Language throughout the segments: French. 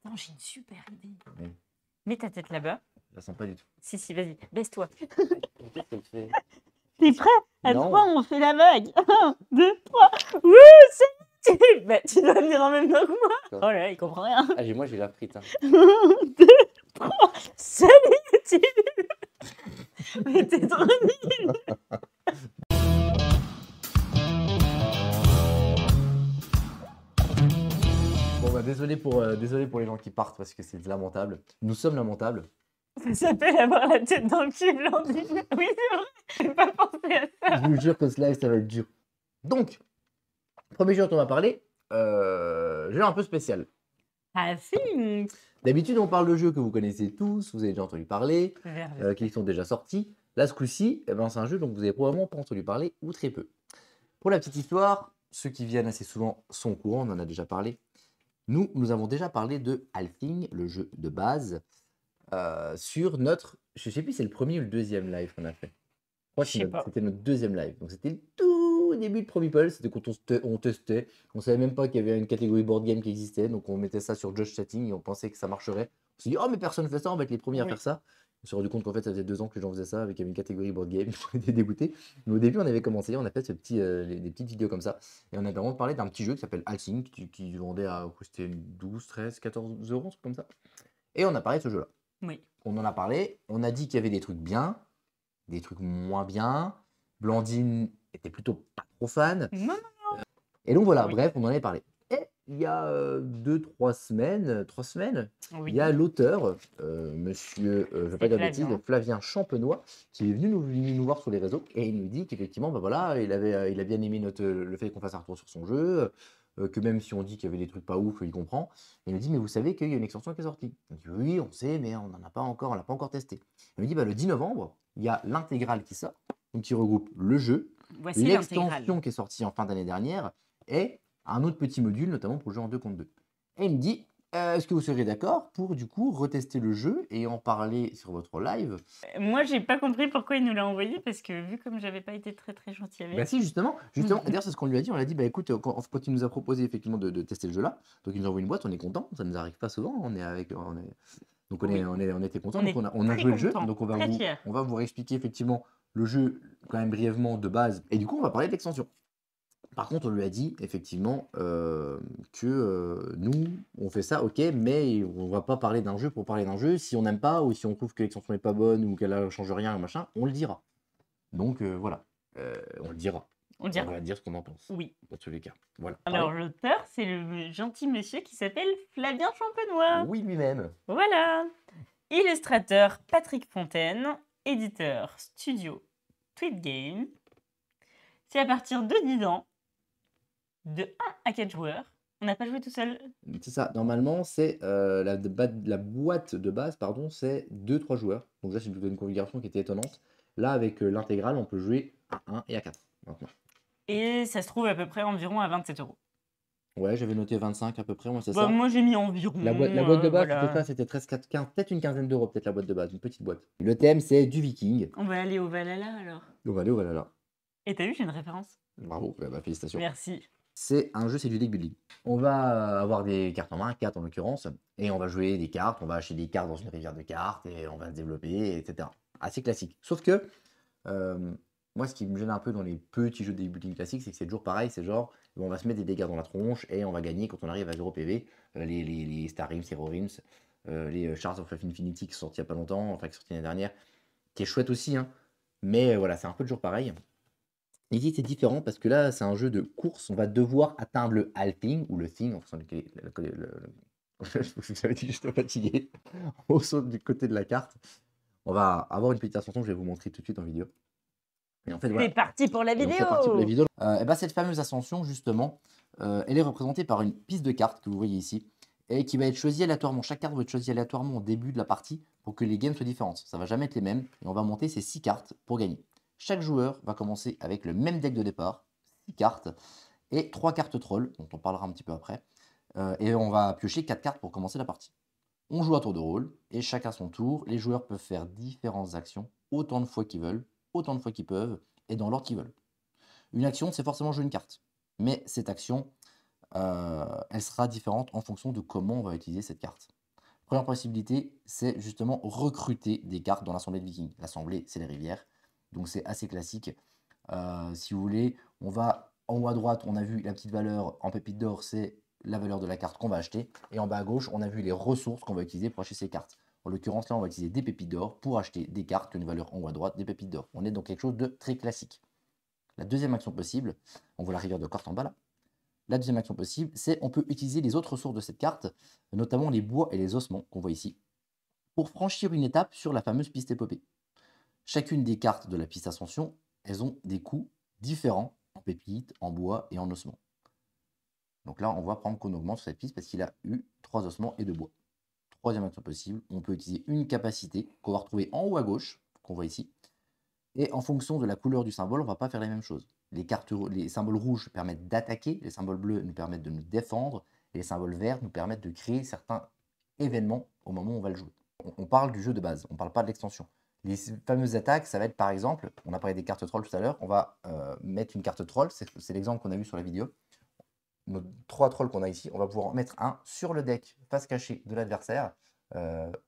Non, j'ai une super idée. Oui. Mets ta tête là-bas. Je la sens pas du tout. Si, vas-y, baisse-toi. Qu'est-ce qu'elle fait? T'es prêt? À Non. 3, on fait la vague. 1, 2, 3. Wouh, c'est parti. Bah, tu dois venir en même temps que moi. Quoi? Oh là là, il comprend rien. Ah, moi j'ai la frite. Hein. 1, 2, 3. Salut, tu... Mais t'es trop nul. Bon bah désolé pour les gens qui partent parce que c'est lamentable. Nous sommes lamentables. Ça s'appelle avoir la tête dans le cul, Blandine. Oui, c'est vrai. J'ai pas pensé à ça. Je vous jure que ce live ça va être dur. Donc, premier jeu dont on va parler, jeu un peu spécial. Ah si. D'habitude on parle de jeux que vous connaissez tous, vous avez déjà entendu parler, qui sont déjà sortis. Là ce coup-ci, eh ben, c'est un jeu dont vous avez probablement pas entendu parler ou très peu. Pour la petite histoire, ceux qui viennent assez souvent sont au courant, on en a déjà parlé. Nous avons déjà parlé de Althing, le jeu de base, sur notre... Je sais plus si c'est le premier ou le deuxième live qu'on a fait. Je crois que c'était notre deuxième live. Donc c'était le tout début de ProMeeple, c'était quand on testait. On savait même pas qu'il y avait une catégorie board game qui existait, donc on mettait ça sur Just Chatting et on pensait que ça marcherait. On s'est dit, oh mais personne fait ça, on va être les premiers à faire ça. On s'est rendu compte qu'en fait ça faisait 2 ans que les gens faisaient ça avec une catégorie board game, on était dégoûtés. Mais au début on avait commencé, on a fait des petites vidéos comme ça, et on avait vraiment parlé d'un petit jeu qui s'appelle Althing, qui vendait à coûter 12, 13, 14 euros, un truc comme ça. Et on a parlé de ce jeu-là. Oui. On en a parlé, on a dit qu'il y avait des trucs bien, des trucs moins bien. Blandine était plutôt pas trop fan. Non. Et donc voilà, bref, on en avait parlé. Et il y a 3 semaines, il y a l'auteur, monsieur, je vais pas dire de bêtises, Flavien Champenois, qui est venu nous voir sur les réseaux et il nous dit qu'effectivement, bah voilà, il a bien aimé le fait qu'on fasse un retour sur son jeu, que même si on dit qu'il y avait des trucs pas ouf, il comprend. Et il nous dit, mais vous savez qu'il y a une extension qui est sortie. On dit, oui, on sait, mais on l'a pas encore testé. Il me dit, bah, le 10 novembre, il y a l'intégrale qui sort, donc qui regroupe le jeu, l'extension qui est sortie en fin d'année dernière, et un autre petit module, notamment pour jouer en 2 contre 2. Et il me dit, est-ce que vous serez d'accord pour du coup retester le jeu et en parler sur votre live? Moi, j'ai pas compris pourquoi il nous l'a envoyé, parce que vu comme j'avais pas été très très gentil avec. Bah si, justement. D'ailleurs, c'est ce qu'on lui a dit. On lui a dit, bah écoute, quand il nous a proposé effectivement de tester le jeu là, donc il nous envoie une boîte, on est content. Ça nous arrive pas souvent. Donc on était content. Donc on a joué le jeu. Donc on va vous réexpliquer effectivement le jeu quand même brièvement de base. Et du coup, on va parler de l'extension. Par contre, on lui a dit effectivement que nous, on fait ça, ok, mais on va pas parler d'un jeu pour parler d'un jeu. Si on n'aime pas ou si on trouve que l'extension n'est pas bonne ou qu'elle ne change rien, machin, on le dira. Donc voilà, on le dira. On va dire ce qu'on en pense. Oui. Dans tous les cas. Voilà. Alors l'auteur, c'est le gentil monsieur qui s'appelle Flavien Champenois. Oui, lui-même. Voilà. Illustrateur Patrick Fontaine, éditeur studio Tweet Game. C'est à partir de 10 ans, de 1 à 4 joueurs. On n'a pas joué tout seul. C'est ça. Normalement, c'est la boîte de base, pardon, c'est 2-3 joueurs. Donc là, c'est une configuration qui était étonnante. Là, avec l'intégrale, on peut jouer à 1 et à 4 maintenant. Et ça se trouve à peu près environ à 27 €. Ouais, j'avais noté 25 à peu près, c'est ça. Moi, j'ai mis environ. La boîte de base, c'était 13, 15, peut-être une quinzaine d'euros, peut-être la boîte de base, une petite boîte. Le thème, c'est du viking. On va aller au Valhalla alors. On va aller au Valhalla. Et t'as vu, j'ai une référence. Bravo, bah, félicitations. Merci. C'est un jeu, c'est du deck building. On va avoir des cartes en main, 4 en l'occurrence, et on va jouer des cartes, on va acheter des cartes dans une rivière de cartes, et on va se développer, etc. Assez classique. Sauf que, moi, ce qui me gêne un peu dans les petits jeux de deck building classiques, c'est que c'est toujours pareil, c'est genre, on va se mettre des dégâts dans la tronche, et on va gagner quand on arrive à 0 PV. Les Star Rims, Hero Rims, les Shards of Infinity qui sont sortis il n'y a pas longtemps, enfin qui sont sortis l'année dernière, qui est chouette aussi, hein. Mais voilà, c'est un peu toujours pareil. Ici, c'est différent parce que là, c'est un jeu de course. On va devoir atteindre le Althing ou le Thing, en fonction j'avais dit que j'étais fatigué. Au saut du côté de la carte. On va avoir une petite ascension que je vais vous montrer tout de suite en vidéo. Et en fait, voilà. C'est parti pour la vidéo. Et bah, cette fameuse ascension, justement, elle est représentée par une piste de cartes que vous voyez ici et qui va être choisie aléatoirement. Chaque carte va être choisie aléatoirement au début de la partie pour que les games soient différentes. Ça va jamais être les mêmes et on va monter ces 6 cartes pour gagner. Chaque joueur va commencer avec le même deck de départ, 6 cartes, et 3 cartes troll, dont on parlera un petit peu après. Et on va piocher 4 cartes pour commencer la partie. On joue à tour de rôle, et chacun son tour. Les joueurs peuvent faire différentes actions, autant de fois qu'ils veulent, autant de fois qu'ils peuvent, et dans l'ordre qu'ils veulent. Une action, c'est forcément jouer une carte. Mais cette action, elle sera différente en fonction de comment on va utiliser cette carte. Première possibilité, c'est justement recruter des cartes dans l'assemblée de Vikings. L'assemblée, c'est les rivières, donc c'est assez classique. Si vous voulez, on va en haut à droite, on a vu la petite valeur en pépite d'or, c'est la valeur de la carte qu'on va acheter. Et en bas à gauche, on a vu les ressources qu'on va utiliser pour acheter ces cartes. En l'occurrence, là, on va utiliser des pépites d'or pour acheter des cartes qui ont une valeur en haut à droite, des pépites d'or. On est dans quelque chose de très classique. La deuxième action possible, on voit la rivière de cartes en bas là. La deuxième action possible, c'est on peut utiliser les autres ressources de cette carte, notamment les bois et les ossements qu'on voit ici, pour franchir une étape sur la fameuse piste épopée. Chacune des cartes de la piste ascension, elles ont des coûts différents en pépites, en bois et en ossements. Donc là, on voit prendre qu'on augmente sur cette piste parce qu'il a eu 3 ossements et 2 bois. Troisième action possible, on peut utiliser une capacité qu'on va retrouver en haut à gauche, qu'on voit ici. Et en fonction de la couleur du symbole, on ne va pas faire les mêmes choses. Les symboles rouges permettent d'attaquer, les symboles bleus nous permettent de nous défendre, et les symboles verts nous permettent de créer certains événements au moment où on va le jouer. On parle du jeu de base, on ne parle pas de l'extension. Les fameuses attaques, ça va être par exemple, on a parlé des cartes trolls tout à l'heure, on va mettre une carte troll, c'est l'exemple qu'on a vu sur la vidéo. Nos 3 trolls qu'on a ici, on va pouvoir en mettre un sur le deck face cachée de l'adversaire,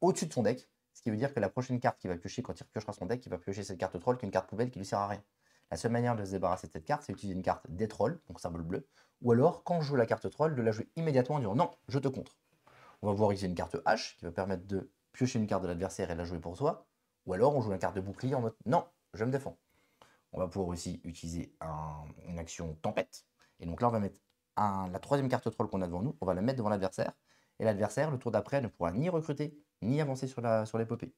au-dessus de son deck, ce qui veut dire que la prochaine carte qu'il va piocher quand il piochera son deck, il va piocher cette carte troll qui est une carte poubelle qui lui sert à rien. La seule manière de se débarrasser de cette carte, c'est d'utiliser une carte des trolls, donc symbole bleu, ou alors, quand je joue la carte troll, de la jouer immédiatement en disant non, je te contre. On va pouvoir utiliser une carte H qui va permettre de piocher une carte de l'adversaire et la jouer pour soi, ou alors on joue la carte de bouclier en mode non, je me défends. On va pouvoir aussi utiliser une action tempête, et donc là on va mettre la troisième carte troll qu'on a devant nous, on va la mettre devant l'adversaire, et l'adversaire, le tour d'après, ne pourra ni recruter, ni avancer sur l'épopée.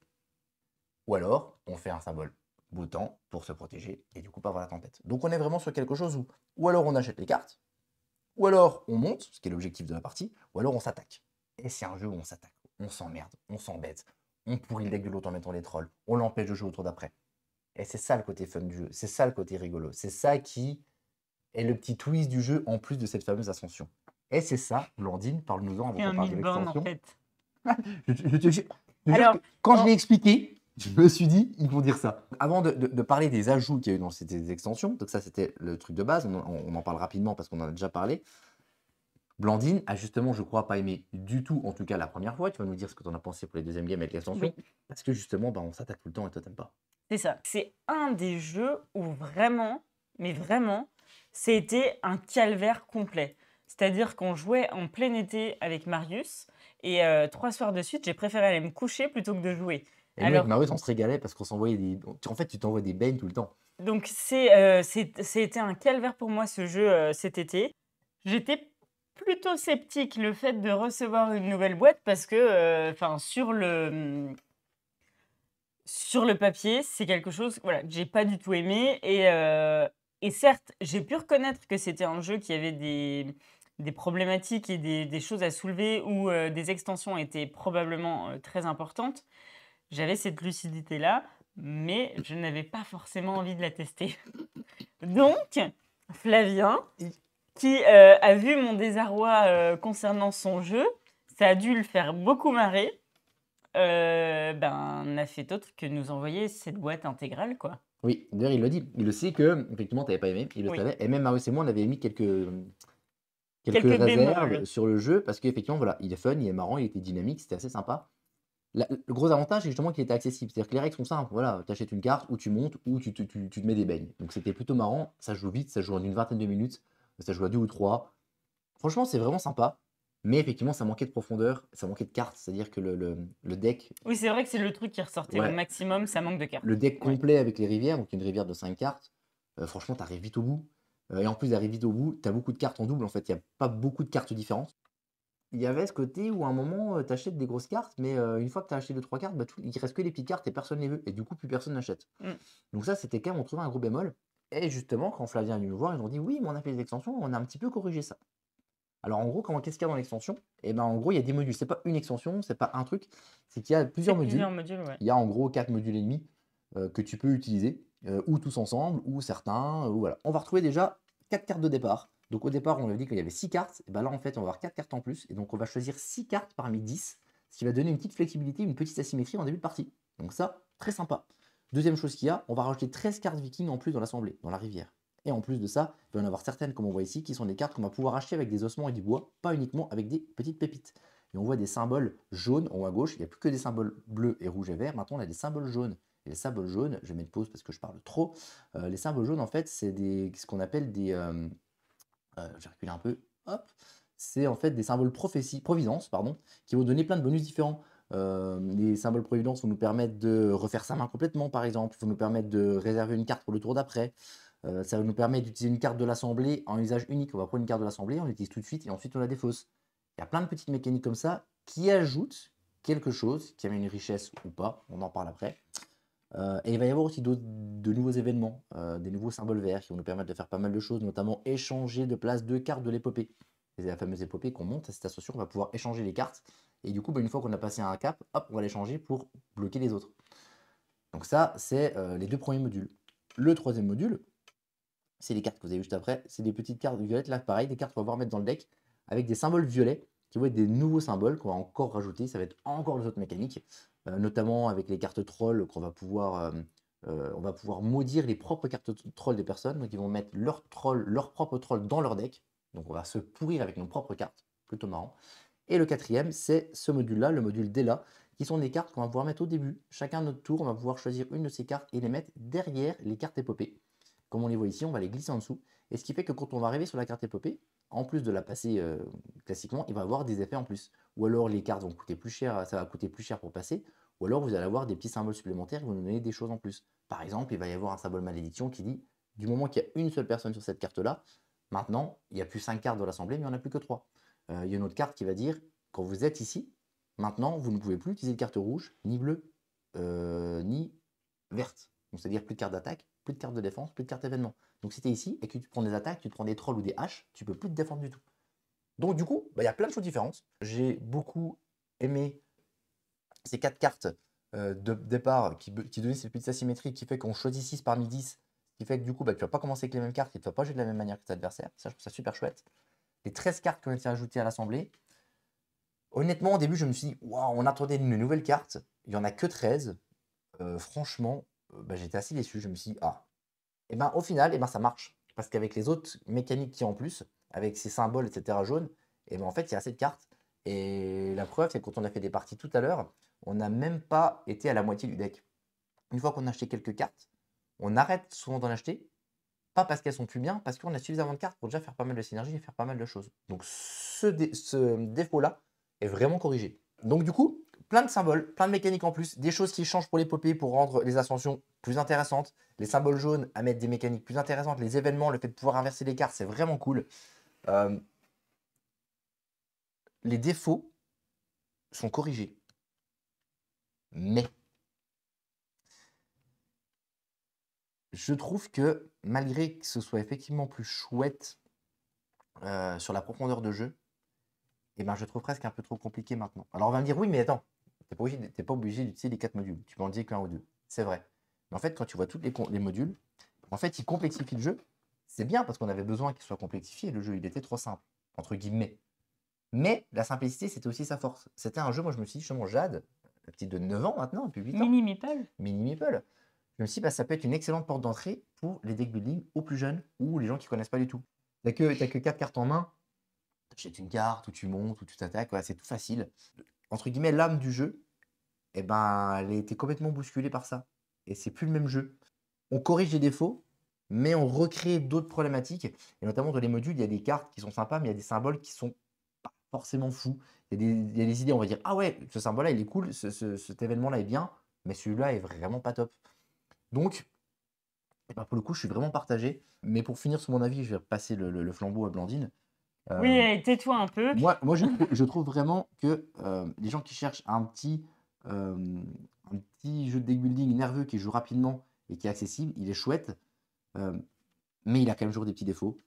Ou alors, on fait un symbole boutant pour se protéger, et du coup pas avoir la tempête. Donc on est vraiment sur quelque chose où, ou alors on achète les cartes, ou alors on monte, ce qui est l'objectif de la partie, ou alors on s'attaque. Et c'est un jeu où on s'attaque, on s'emmerde, on s'embête, on pourrit le deck de l'autre en mettant les trolls, on l'empêche de jouer au tour d'après. Et c'est ça le côté fun du jeu, c'est ça le côté rigolo, c'est ça qui est le petit twist du jeu en plus de cette fameuse ascension. Et c'est ça, Blandine, parle-nous-en avant qu'on parle de l'extension. En fait. je te jure Alors, que quand je l'ai expliqué, je me suis dit, ils vont dire ça. Avant de parler des ajouts qu'il y a eu dans ces extensions, donc ça c'était le truc de base, on en parle rapidement parce qu'on en a déjà parlé. Blandine a justement, je crois, pas aimé du tout, en tout cas la première fois. Tu vas nous dire ce que tu en as pensé pour les deuxièmes games avec l'extension. oui, Parce que justement, on s'attaque tout le temps et toi t'aimes pas. c'est ça. C'est un des jeux où vraiment, mais vraiment, c'était un calvaire complet. C'est-à-dire qu'on jouait en plein été avec Marius et 3 soirs de suite, j'ai préféré aller me coucher plutôt que de jouer. Et nous, avec Marius, on se régalait parce qu'on s'envoyait des. En fait, tu t'envoies des bains tout le temps. Donc c'était un calvaire pour moi ce jeu cet été. J'étais plutôt sceptique le fait de recevoir une nouvelle boîte parce que sur le papier, c'est quelque chose voilà, que j'ai pas du tout aimé et certes, j'ai pu reconnaître que c'était un jeu qui avait des problématiques et des choses à soulever où des extensions étaient probablement très importantes. J'avais cette lucidité-là, mais je n'avais pas forcément envie de la tester. Donc, Flavien, qui a vu mon désarroi concernant son jeu, ça a dû le faire beaucoup marrer, n'a fait autre que nous envoyer cette boîte intégrale, quoi. Oui, d'ailleurs, il le dit. Il le sait que, effectivement, tu n'avais pas aimé. Il le savait. Et même Marius et moi, on avait mis quelques réserves bémols sur le jeu parce qu'effectivement, voilà, il est fun, il est marrant, il était dynamique, c'était assez sympa. Le gros avantage, c'est justement qu'il était accessible. C'est-à-dire que les règles sont simples. Voilà, tu achètes une carte, ou tu montes, ou tu te mets des beignes. Donc c'était plutôt marrant. Ça joue vite, ça joue en une vingtaine de minutes. Ça joue à 2 ou 3. Franchement, c'est vraiment sympa. Mais effectivement, ça manquait de profondeur, ça manquait de cartes. C'est-à-dire que le deck. Oui, c'est vrai que c'est le truc qui ressortait au maximum, ça manque de cartes. Le deck complet avec les rivières, donc une rivière de 5 cartes, franchement, tu arrives vite au bout. Et en plus d'arriver vite au bout, tu as beaucoup de cartes en double. En fait, il n'y a pas beaucoup de cartes différentes. Il y avait ce côté où à un moment, tu achètes des grosses cartes, mais une fois que tu as acheté 2-3 cartes, il reste que les petites cartes et personne ne les veut. Et du coup, plus personne n'achète. Donc ça, c'était quand même, on trouvait un gros bémol. Et justement, quand Flavien est venu nous voir, ils ont dit oui, mais on a fait des extensions, on a un petit peu corrigé ça. Alors en gros, qu'est-ce qu'il y a dans l'extension? Et ben en gros, il y a des modules. C'est pas une extension, c'est pas un truc, c'est qu'il y a plusieurs modules. Il y a en gros 4 modules et demi que tu peux utiliser, ou tous ensemble, ou certains, ou voilà. On va retrouver déjà 4 cartes de départ. Donc au départ, on avait dit qu'il y avait 6 cartes. Et ben là, en fait, on va avoir 4 cartes en plus. Et donc on va choisir 6 cartes parmi 10, ce qui va donner une petite flexibilité, une petite asymétrie en début de partie. Donc ça, très sympa. Deuxième chose qu'il y a, on va rajouter 13 cartes vikings en plus dans l'assemblée, dans la rivière. Et en plus de ça, il va y en avoir certaines, comme on voit ici, qui sont des cartes qu'on va pouvoir acheter avec des ossements et du bois, pas uniquement avec des petites pépites. Et on voit des symboles jaunes en haut à gauche, il n'y a plus que des symboles bleus et rouges et verts, maintenant on a des symboles jaunes. Et les symboles jaunes, je vais mettre pause parce que je parle trop, les symboles jaunes en fait c'est ce qu'on appelle des... je vais reculer un peu, hop, c'est en fait des symboles providence, pardon, qui vont donner plein de bonus différents. Les symboles providence vont nous permettre de refaire sa main complètement, par exemple, vont nous permettre de réserver une carte pour le tour d'après. Ça va nous permettre d'utiliser une carte de l'assemblée en usage unique. On va prendre une carte de l'assemblée, on l'utilise tout de suite et ensuite on la défausse. Il y a plein de petites mécaniques comme ça qui ajoutent quelque chose, qui amène une richesse ou pas, on en parle après. Et il va y avoir aussi de nouveaux événements, des nouveaux symboles verts qui vont nous permettre de faire pas mal de choses, notamment échanger de place 2 cartes de l'épopée. C'est la fameuse épopée qu'on monte à cette association, on va pouvoir échanger les cartes. Et du coup, une fois qu'on a passé un cap, hop, on va les changer pour bloquer les autres. Donc ça, c'est les 2 premiers modules. Le 3e module, c'est les cartes que vous avez juste après. C'est des petites cartes violettes, là pareil, des cartes qu'on va pouvoir mettre dans le deck avec des symboles violets qui vont être des nouveaux symboles qu'on va encore rajouter. Ça va être encore des autres mécaniques, notamment avec les cartes trolls qu'on va pouvoir... on va pouvoir maudire les propres cartes trolls des personnes. Donc ils vont mettre leur propre troll dans leur deck. Donc on va se pourrir avec nos propres cartes. Plutôt marrant. Et le 4e, c'est ce module-là, le module Dela, qui sont des cartes qu'on va pouvoir mettre au début. Chacun notre tour, on va pouvoir choisir une de ces cartes et les mettre derrière les cartes épopées. Comme on les voit ici, on va les glisser en dessous. Et ce qui fait que quand on va arriver sur la carte épopée, en plus de la passer classiquement, il va avoir des effets en plus. Ou alors les cartes vont coûter plus cher, ça va coûter plus cher pour passer. Ou alors vous allez avoir des petits symboles supplémentaires qui vont nous donner des choses en plus. Par exemple, il va y avoir un symbole malédiction qui dit, du moment qu'il y a une seule personne sur cette carte-là, maintenant, il n'y a plus 5 cartes dans l'assemblée, mais il n'y en a plus que 3. Il y a une autre carte qui va dire, quand vous êtes ici, maintenant, vous ne pouvez plus utiliser de carte rouge, ni bleue, ni verte. Donc, c'est-à-dire plus de cartes d'attaque, plus de cartes de défense, plus de cartes événements. Donc, si tu es ici et que tu prends des attaques, tu te prends des trolls ou des haches, tu peux plus te défendre du tout. Donc, du coup, il y a plein de choses différentes. J'ai beaucoup aimé ces 4 cartes de départ qui donnaient cette petite asymétrie qui fait qu'on choisit 6 parmi 10, qui fait que du coup, tu ne vas pas commencer avec les mêmes cartes et tu ne vas pas jouer de la même manière que tes adversaires. Ça, je trouve ça super chouette. Les 13 cartes qui ont été ajoutées à l'assemblée. Honnêtement, au début, je me suis dit, waouh, on attendait une nouvelle carte. Il n'y en a que 13. Franchement, j'étais assez déçu. Je me suis dit, ah. Et au final, ça marche. Parce qu'avec les autres mécaniques qui en plus, avec ces symboles, etc., jaunes, en fait, il y a assez de cartes. Et la preuve, c'est que quand on a fait des parties tout à l'heure, on n'a même pas été à la moitié du deck. Une fois qu'on a acheté quelques cartes, on arrête souvent d'en acheter. Pas parce qu'elles sont plus bien, parce qu'on a suffisamment de cartes pour déjà faire pas mal de synergie et faire pas mal de choses. Donc ce défaut-là est vraiment corrigé. Donc du coup, plein de symboles, plein de mécaniques en plus, des choses qui changent pour l'épopée pour rendre les ascensions plus intéressantes, les symboles jaunes à mettre des mécaniques plus intéressantes, les événements, le fait de pouvoir inverser les cartes, c'est vraiment cool. Les défauts sont corrigés. Mais je trouve que malgré que ce soit effectivement plus chouette sur la profondeur de jeu, je trouve presque un peu trop compliqué maintenant. Alors on va me dire, oui, mais attends, t'es pas obligé d'utiliser les 4 modules. Tu peux en dire qu'un ou deux. C'est vrai. Mais en fait, quand tu vois tous les modules, en fait, ils complexifient le jeu. C'est bien parce qu'on avait besoin qu'il soit complexifié. Le jeu, il était trop simple, entre guillemets. Mais la simplicité, c'était aussi sa force. C'était un jeu, moi je me suis dit, justement, Jade, la petite de 9 ans maintenant, depuis 8 ans. Mini Meeple. Mini Meeple. Je me suis dit, ça peut être une excellente porte d'entrée pour les deck building aux plus jeunes ou les gens qui ne connaissent pas du tout. T'as que 4 cartes en main, tu achètes une carte, ou tu montes, ou tu t'attaques, c'est tout facile. Entre guillemets, l'âme du jeu, elle a été complètement bousculée par ça. Et c'est plus le même jeu. On corrige les défauts, mais on recrée d'autres problématiques. Et notamment dans les modules, il y a des cartes qui sont sympas, mais il y a des symboles qui sont pas forcément fous. Il y a des idées, on va dire, ah ouais, ce symbole-là, il est cool, cet événement-là est bien, mais celui-là est vraiment pas top. Donc, pour le coup, je suis vraiment partagé. Mais pour finir sur mon avis, je vais passer le flambeau à Blandine. Oui, tais-toi un peu. Moi je trouve vraiment que les gens qui cherchent un petit jeu de deck building nerveux qui joue rapidement et qui est accessible, il est chouette. Mais il a quand même toujours des petits défauts.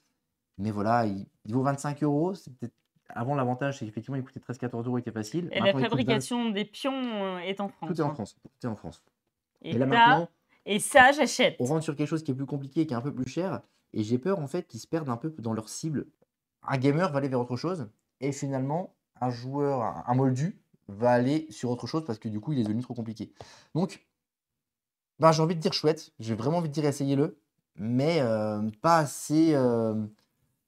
Mais voilà, il vaut 25 €. C'est peut-être... Avant, l'avantage, c'est qu'effectivement, il coûtait 13-14 € et était facile. Et maintenant, la fabrication des pions est en France. Tout est en France. Tout est en France. Et là, maintenant, et ça, j'achète. On rentre sur quelque chose qui est plus compliqué, qui est un peu plus cher. Et j'ai peur, en fait, qu'ils se perdent un peu dans leur cible. Un gamer va aller vers autre chose. Et finalement, un joueur, un moldu, va aller sur autre chose parce que du coup, il est devenu trop compliqué. Donc, j'ai envie de dire chouette. J'ai vraiment envie de dire essayez-le. mais pas assez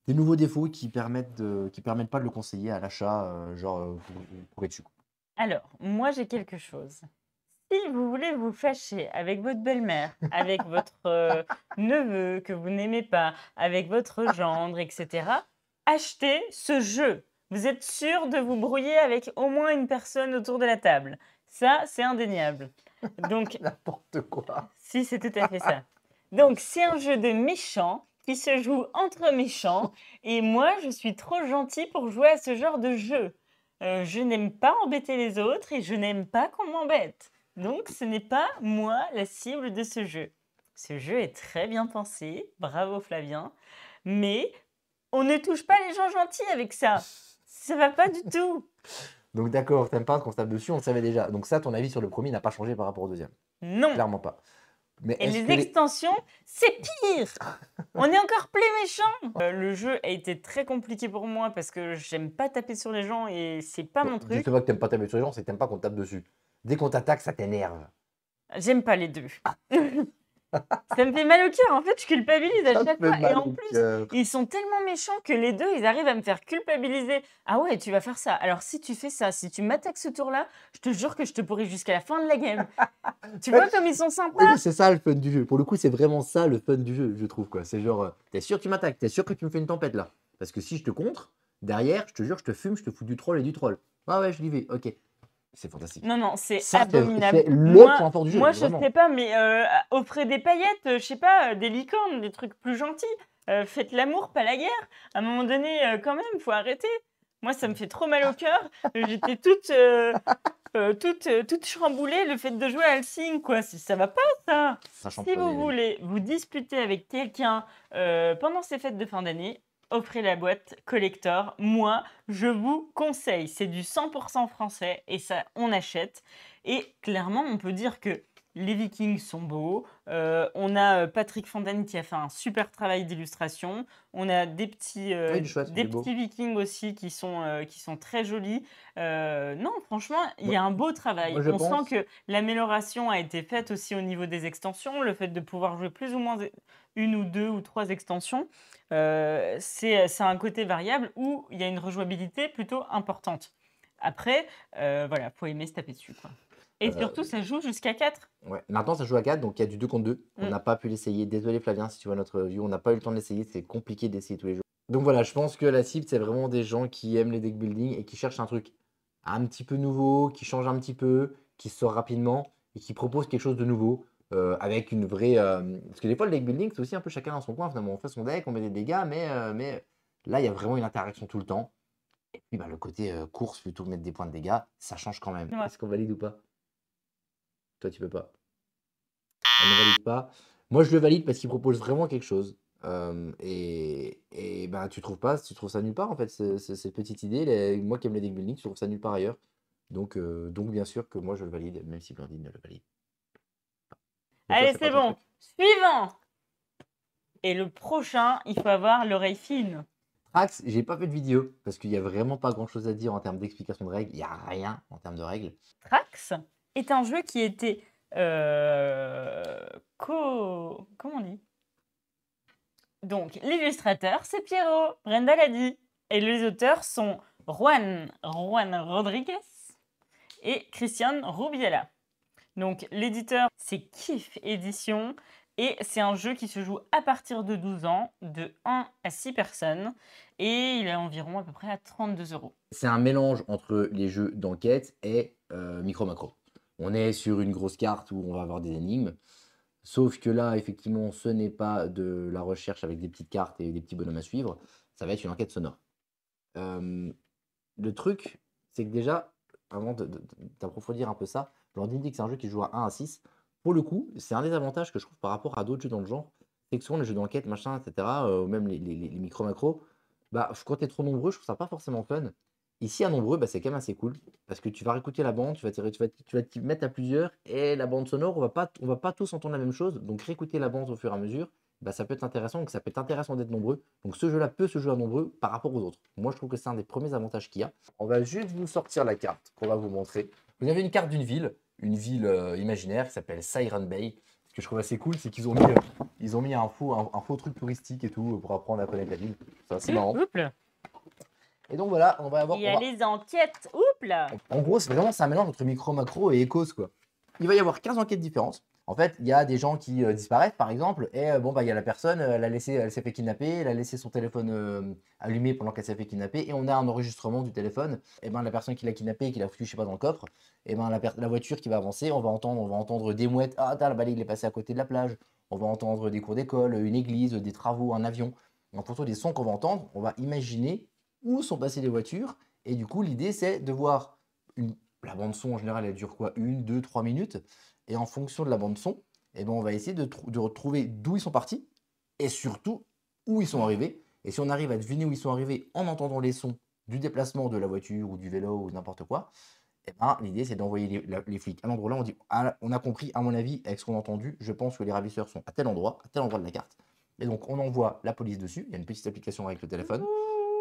des nouveaux défauts qui permettent pas de le conseiller à l'achat, genre vous courez dessus, quoi. Alors, moi, j'ai quelque chose. Si vous voulez vous fâcher avec votre belle-mère, avec votre neveu que vous n'aimez pas, avec votre gendre, etc., achetez ce jeu. Vous êtes sûr de vous brouiller avec au moins une personne autour de la table. Ça, c'est indéniable. Donc, N'importe quoi. si, c'est tout à fait ça. Donc, c'est un jeu de méchants qui se joue entre méchants. Et moi, je suis trop gentille pour jouer à ce genre de jeu. Je n'aime pas embêter les autres et je n'aime pas qu'on m'embête. Donc, ce n'est pas moi la cible de ce jeu. Ce jeu est très bien pensé. Bravo Flavien. Mais on ne touche pas les gens gentils avec ça. Ça va pas du tout. Donc d'accord, t'aimes pas qu'on se tape dessus, on le savait déjà. Donc ça, ton avis sur le premier n'a pas changé par rapport au deuxième. Non. Clairement pas. Mais Et est-ce les que extensions, c'est pire. On est encore plus méchants. Le jeu a été très compliqué pour moi parce que j'aime pas taper sur les gens et c'est pas mon Je truc. sais pas que t'aimes pas taper sur les gens, c'est que t'aimes pas qu'on te tape dessus. Dès qu'on t'attaque, ça t'énerve. J'aime pas les deux. Ça me fait mal au cœur. En fait, je culpabilise à Ça chaque fait fois. Et mal en au plus, cœur. ils sont tellement méchants que les deux, ils arrivent à me faire culpabiliser. Ah ouais, tu vas faire ça. Alors si tu fais ça, si tu m'attaques ce tour-là, je te jure que je te pourris jusqu'à la fin de la game. Tu vois comme ils sont Oui, sympas? mais c'est ça le fun du jeu. Pour le coup, c'est vraiment ça le fun du jeu, je trouve, quoi. C'est genre, t'es sûr que tu m'attaques, t'es sûr que tu me fais une tempête là. Parce que si je te contre, derrière, je te jure, je te fume, je te fous du troll et du troll. Ah ouais, je l'y vais, ok. C'est fantastique. Non, non, c'est Ça, abominable. c'est le Moi, point fort du jeu, moi, je vraiment. sais pas, mais offrez des paillettes, je sais pas, des licornes, des trucs plus gentils. Faites l'amour, pas la guerre. À un moment donné, quand même, faut arrêter. Moi, ça me fait trop mal au cœur. J'étais toute chamboulée, le fait de jouer à Helsing, quoi. Ça va pas, ça. Ça chante Si pas vous des- voulez vous disputer avec quelqu'un pendant ces fêtes de fin d'année, offrez la boîte collector. Moi, je vous conseille. C'est du 100% français et ça, on achète. Et clairement, on peut dire que les Vikings sont beaux. On a Patrick Fontaine qui a fait un super travail d'illustration. On a Oui, du chouette, des du beau. petits Vikings aussi qui sont très jolis. Non, franchement, il y a un beau travail. Moi, je On sent pense. que l'amélioration a été faite aussi au niveau des extensions. Le fait de pouvoir jouer plus ou moins une ou deux ou trois extensions, c'est un côté variable où il y a une rejouabilité plutôt importante. Après, voilà, faut aimer se taper dessus, quoi. Et surtout, ça joue jusqu'à 4. Ouais. Maintenant, ça joue à 4, donc il y a du 2 contre 2. On Mm. n'a pas pu l'essayer. Désolé, Flavien, si tu vois notre review, on n'a pas eu le temps de l'essayer. C'est compliqué d'essayer tous les jours. Donc voilà, je pense que la cible, c'est vraiment des gens qui aiment les deck building et qui cherchent un truc un petit peu nouveau, qui change un petit peu, qui sort rapidement et qui propose quelque chose de nouveau avec une vraie. Parce que des fois, le deck building, c'est aussi un peu chacun dans son coin. Finalement, on fait son deck, on met des dégâts, mais là, il y a vraiment une interaction tout le temps. Et puis, bah, le côté course, plutôt que mettre des points de dégâts, ça change quand même. Ouais. Est-ce qu'on valide ou pas? Toi, tu peux pas. On ne valide pas. Moi, je le valide parce qu'il propose vraiment quelque chose. Et ben, tu trouves pas, tu trouves ça nulle part en fait, cette petite idée. Moi qui aime les deck building, je trouve ça nulle part ailleurs. Donc bien sûr que moi je le valide, même si Blandine ne le valide. Et toi, Allez, c'est pas c'est ton bon. truc. Suivant. Et le prochain, il faut avoir l'oreille fine. Trax, j'ai pas fait de vidéo parce qu'il y a vraiment pas grand chose à dire en termes d'explication de règles. Il y a rien en termes de règles. Trax est un jeu qui était comment on dit? Donc, l'illustrateur, c'est Pierrot, Brenda l'a dit. Et les auteurs sont Juan Rodriguez et Christian Rubiela. Donc, l'éditeur, c'est Kif Édition. Et c'est un jeu qui se joue à partir de 12 ans, de 1 à 6 personnes. Et il est environ à peu près à 32 euros. C'est un mélange entre les jeux d'enquête et micro-macro. On est sur une grosse carte où on va avoir des énigmes. Sauf que là, effectivement, ce n'est pas de la recherche avec des petites cartes et des petits bonhommes à suivre. Ça va être une enquête sonore. Le truc, c'est que déjà, avant d'approfondir un peu ça, Blandine dit que c'est un jeu qui joue à 1 à 6. Pour le coup, c'est un des avantages que je trouve par rapport à d'autres jeux dans le genre. C'est que souvent, les jeux d'enquête, machin, etc., ou même les micro-macros, bah, quand t'es trop nombreux, je trouve ça pas forcément fun. Ici, à nombreux, bah, c'est quand même assez cool. Parce que tu vas réécouter la bande, tu vas t'y mettre à plusieurs, et la bande sonore, on va pas tous entendre la même chose. Donc, réécouter la bande au fur et à mesure, bah, ça peut être intéressant. Donc, ça peut être intéressant d'être nombreux. Donc, ce jeu-là peut se jouer à nombreux par rapport aux autres. Moi, je trouve que c'est un des premiers avantages qu'il y a. On va juste vous sortir la carte qu'on va vous montrer. Vous avez une carte d'une ville, une ville imaginaire qui s'appelle Siren Bay. Ce que je trouve assez cool, c'est ils ont mis un faux truc touristique et tout pour apprendre à connaître la ville. C'est assez marrant. Oups là. Et donc voilà, on va avoir. Il y a les enquêtes. Oups là. En gros, c'est un mélange entre micro, macro et Ecos, quoi. Il va y avoir 15 enquêtes différentes. En fait, il y a des gens qui disparaissent, par exemple, et il y a la personne, elle s'est fait kidnapper, elle a laissé son téléphone allumé pendant qu'elle s'est fait kidnapper, et on a un enregistrement du téléphone. Et ben la personne qui l'a kidnappé, qui l'a foutu, je sais pas, dans le coffre, et ben la voiture qui va avancer, on va entendre des mouettes. Ah, le balai il est passé à côté de la plage. On va entendre des cours d'école, une église, des travaux, un avion. En fonction des sons qu'on va entendre, on va imaginer où sont passées les voitures. Et du coup, l'idée, c'est de voir la bande son en général, elle dure quoi? 1, 2, 3 minutes. Et en fonction de la bande son, eh ben, on va essayer de retrouver d'où ils sont partis et surtout où ils sont arrivés. Et si on arrive à deviner où ils sont arrivés en entendant les sons du déplacement de la voiture ou du vélo ou n'importe quoi, eh ben, l'idée c'est d'envoyer les flics à l'endroit là. On dit, ah, on a compris, à mon avis, avec ce qu'on a entendu, je pense que les ravisseurs sont à tel endroit de la carte. Et donc on envoie la police dessus. Il y a une petite application avec le téléphone.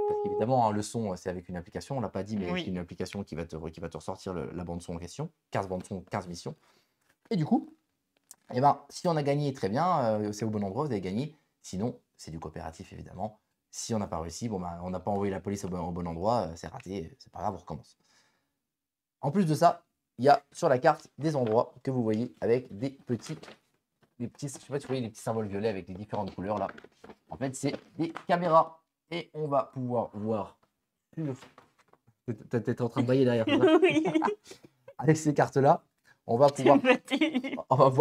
Parce qu'évidemment, le son, c'est avec une application, on ne l'a pas dit, mais c'est une application qui va te ressortir la bande-son en question. 15 bandes-son, 15 missions. Et du coup, eh ben, si on a gagné, très bien, c'est au bon endroit, vous avez gagné. Sinon, c'est du coopératif, évidemment. Si on n'a pas réussi, on n'a pas envoyé la police au bon endroit, c'est raté, c'est pas grave, on recommence. En plus de ça, il y a sur la carte des endroits que vous voyez avec des petits, je sais pas si vous voyez les petits symboles violets avec les différentes couleurs là. En fait, c'est des caméras. Et on va pouvoir voir. T'es en train de bailler derrière. Oui. Avec ces cartes-là, on va pouvoir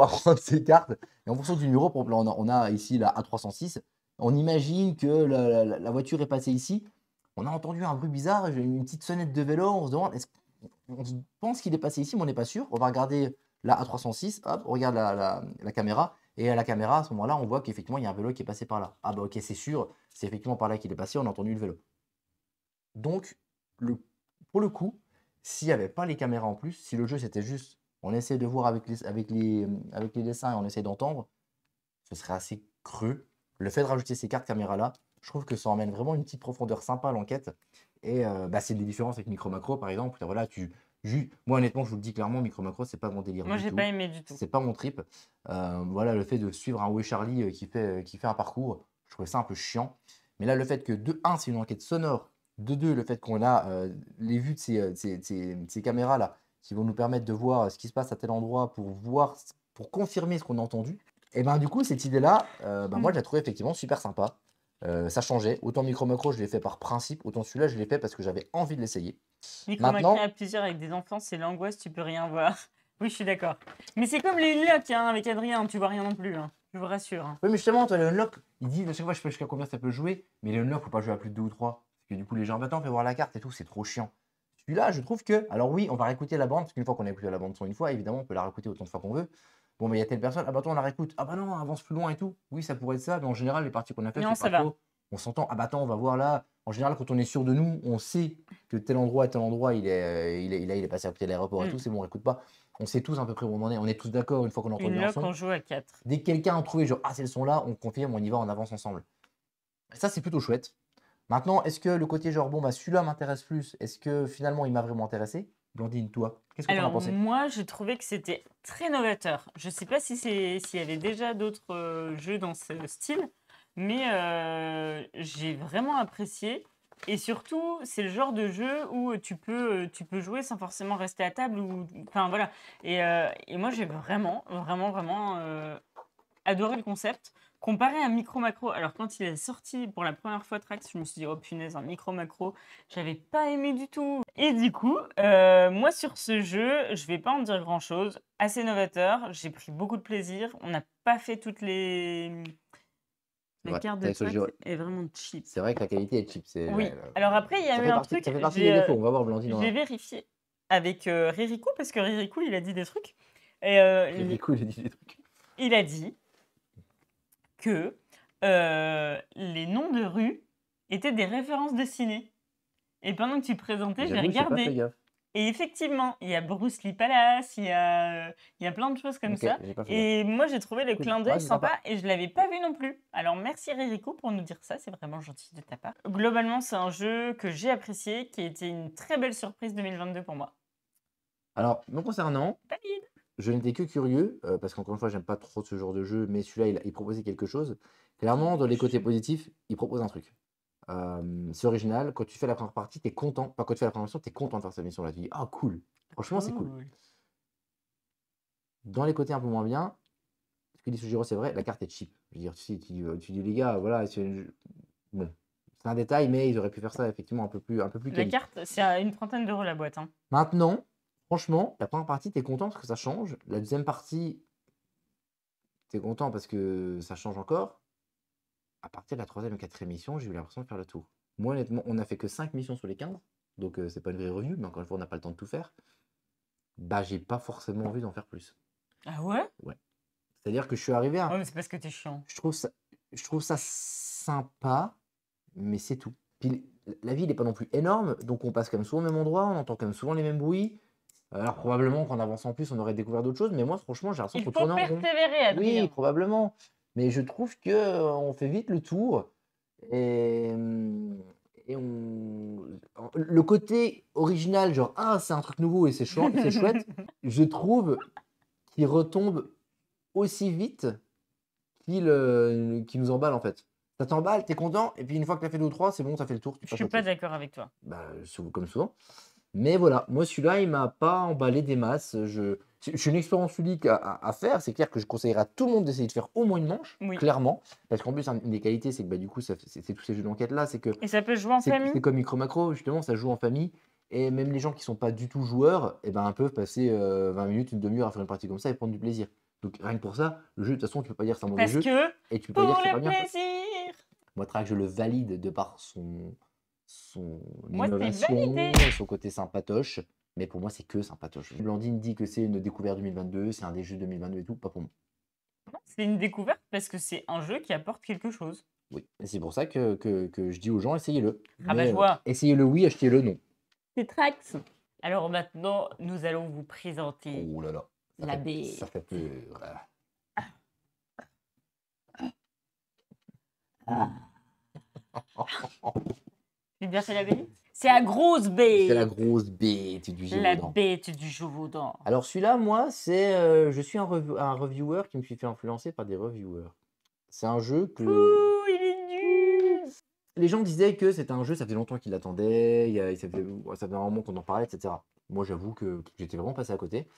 prendre ces cartes. Et en fonction du numéro, par exemple, on a ici la A306. On imagine que la voiture est passée ici. On a entendu un bruit bizarre, une petite sonnette de vélo. On se demande, on pense qu'il est passé ici, mais on n'est pas sûr. On va regarder la A306. Hop, on regarde la caméra. Et à la caméra, à ce moment-là, on voit qu'effectivement, il y a un vélo qui est passé par là. Ah bah ok, c'est sûr, c'est effectivement par là qu'il est passé, on a entendu le vélo. Donc, pour le coup, s'il n'y avait pas les caméras en plus, si le jeu c'était juste, on essaie de voir avec les dessins et on essaie d'entendre, ce serait assez creux. Le fait de rajouter ces cartes caméras-là, je trouve que ça emmène vraiment une petite profondeur sympa à l'enquête. Et c'est des différences avec Micro Macro, par exemple. Voilà, moi, honnêtement, je vous le dis clairement, Micro Macro, c'est pas mon délire. Moi, j'ai pas aimé du tout. C'est pas mon trip. Voilà, le fait de suivre un Où Charlie qui fait un parcours, je trouvais ça un peu chiant. Mais là, le fait que de 1, c'est une enquête sonore, de 2, le fait qu'on a les vues de ces caméras-là qui vont nous permettre de voir ce qui se passe à tel endroit pour confirmer ce qu'on a entendu. Et ben du coup, cette idée-là, moi, je la trouvais effectivement super sympa. Ça changeait. Autant Micro Macro, je l'ai fait par principe, autant celui-là, je l'ai fait parce que j'avais envie de l'essayer. Micro Macro à plusieurs avec des enfants, c'est l'angoisse, tu peux rien voir. Oui, je suis d'accord. Mais c'est comme les Unlock avec Adrien, tu vois rien non plus, je vous rassure. Oui, mais justement, toi, les Unlock, ils disent à chaque fois, je sais jusqu'à combien ça peut jouer, mais les Unlock, faut pas jouer à plus de 2 ou 3. Parce que du coup, les gens, attends, fais voir la carte et tout, c'est trop chiant. Celui-là, je trouve que, alors oui, on va réécouter la bande, parce qu'une fois qu'on a écouté la bande son une fois, évidemment, on peut la réécouter autant de fois qu'on veut. Bon, mais il y a telle personne, ah bah attends, on la réécoute, ah bah non, avance plus loin et tout. Oui, ça pourrait être ça, mais en général, les parties qu'on a faites, c'est pas trop. On s'entend, ah bah attends, on va voir là. En général, quand on est sûr de nous, on sait que tel endroit, il est passé à côté de l'aéroport et tout, c'est bon, on réécoute pas. On sait tous à peu près où on en est. On est tous d'accord une fois qu'on entend le son. On joue à 4. Dès que quelqu'un a trouvé, genre, ah, c'est le son là, on confirme, on y va, on avance ensemble. Ça, c'est plutôt chouette. Maintenant, est-ce que le côté genre, bon, bah celui-là m'intéresse plus, est-ce que finalement il m'a vraiment intéressé? Blandine, toi, qu'est-ce que tu en as pensé? Moi, j'ai trouvé que c'était très novateur. Je ne sais pas s'il y avait déjà d'autres jeux dans ce style, mais j'ai vraiment apprécié. Et surtout, c'est le genre de jeu où tu peux jouer sans forcément rester à table. Enfin, voilà. Et moi, j'ai vraiment adoré le concept. Comparé à Micro Macro, alors quand il est sorti pour la première fois Trax, je me suis dit, oh punaise, un Micro Macro, j'avais pas aimé du tout. Et du coup, moi sur ce jeu, je vais pas en dire grand chose. Assez novateur, j'ai pris beaucoup de plaisir. On n'a pas fait toutes les. La carte de Trax est vraiment cheap. C'est vrai que la qualité est cheap. Oui, alors après, il y a eu un truc. Ça fait partie des défauts, on va voir Blandine. J'ai vérifié avec Ririkou, parce que Ririkou, il a dit des trucs. Ririkou, il a dit des trucs. Il a dit que les noms de rues étaient des références de ciné. Et pendant que tu présentais, j'ai regardé. Et effectivement, il y a Bruce Lee Palace, il y a plein de choses comme ça. Et moi, j'ai trouvé le clin d'œil sympa et je ne l'avais pas vu non plus. Alors, merci Ririkou pour nous dire ça, c'est vraiment gentil de ta part. Globalement, c'est un jeu que j'ai apprécié, qui a été une très belle surprise 2022 pour moi. Alors, me concernant, je n'étais que curieux, parce qu'encore une fois, j'aime pas trop ce genre de jeu, mais celui-là, il proposait quelque chose. Clairement, dans les côtés positifs, il propose un truc. C'est original. Quand tu fais la première partie, tu es content. Enfin, quand tu fais la première mission, tu es content de faire cette mission-là. Tu dis, ah, cool. Franchement, c'est cool. Cool. Dans les côtés un peu moins bien, ce que dit Sujiro, c'est vrai, la carte est cheap. Je veux dire, tu dis, les gars, voilà, bon, c'est un détail, mais ils auraient pu faire ça effectivement un peu plus La quali. carte, c'est à une trentaine d'euros la boîte. Hein. Maintenant, franchement, la première partie, tu es content parce que ça change. La deuxième partie, tu es content parce que ça change encore. À partir de la troisième et quatrième mission, j'ai eu l'impression de faire le tour. Moi, honnêtement, on n'a fait que 5 missions sur les 15, donc c'est pas une vraie review, mais encore une fois, on n'a pas le temps de tout faire. Bah, j'ai pas forcément envie d'en faire plus. Ah ouais? Ouais. C'est-à-dire que je suis arrivé à. Ouais, mais c'est parce que t'es chiant. Je trouve ça sympa, mais c'est tout. Puis la ville n'est pas non plus énorme, donc on passe quand même souvent au même endroit, on entend quand même souvent les mêmes bruits. Alors probablement qu'en avançant plus, on aurait découvert d'autres choses, mais moi franchement, j'ai l'impression Il qu'on faut tourne en rond. persévérer, Adrien. Oui, probablement. Mais je trouve que on fait vite le tour et, le côté original, genre ah c'est un truc nouveau et c'est chouette, je trouve qu'il retombe aussi vite qu'il nous emballe en fait. Ça t'emballe, t'es content, et puis une fois que t'as fait 2 ou 3, c'est bon, t'as fait le tour, tu Je passes suis à autre pas chose. d'accord avec toi. Bah, comme souvent. Mais voilà, moi celui-là, il m'a pas emballé des masses. C'est une expérience ludique à faire. C'est clair que je conseillerais à tout le monde d'essayer de faire au moins une manche, Oui. clairement. Parce qu'en plus, une des qualités, c'est que bah, du coup, c'est tous ces jeux d'enquête-là. C'est que Et ça peut jouer en famille. c'est comme Micro Macro, justement, ça joue en famille. Et même les gens qui sont pas du tout joueurs, eh ben, peuvent passer 20 minutes, une demi-heure à faire une partie comme ça et prendre du plaisir. Donc rien que pour ça, le jeu, de toute façon, tu peux pas dire que c'est un mauvais Parce jeu. que Et tu peux pas dire pour que c'est le pas bien. plaisir. Moi, Track, je le valide de par son Moi, c'est innovation, validé. son côté sympatoche. Mais pour moi, c'est que sympatoche. Blandine dit que c'est une découverte 2022, c'est un des jeux 2022 et tout, pas pour moi. C'est une découverte parce que c'est un jeu qui apporte quelque chose. Oui, et c'est pour ça que je dis aux gens, essayez-le. Ah bah, Mais, je vois. essayez-le, oui, achetez-le, non. C'est Trax. Alors maintenant, nous allons vous présenter Oh là là, la baie. ça fait peur. J'ai bien fait la baie. C'est la grosse baie. C'est la grosse bête du La Gévaudan. bête du Gévaudan. Alors celui-là, moi, c'est je suis un reviewer qui me suis fait influencer par des reviewers. C'est un jeu que Ouh, il est nul. les gens disaient que c'était un jeu, ça faisait longtemps qu'ils l'attendaient, ça faisait un moment qu'on en parlait, etc. Moi, j'avoue que j'étais vraiment passé à côté.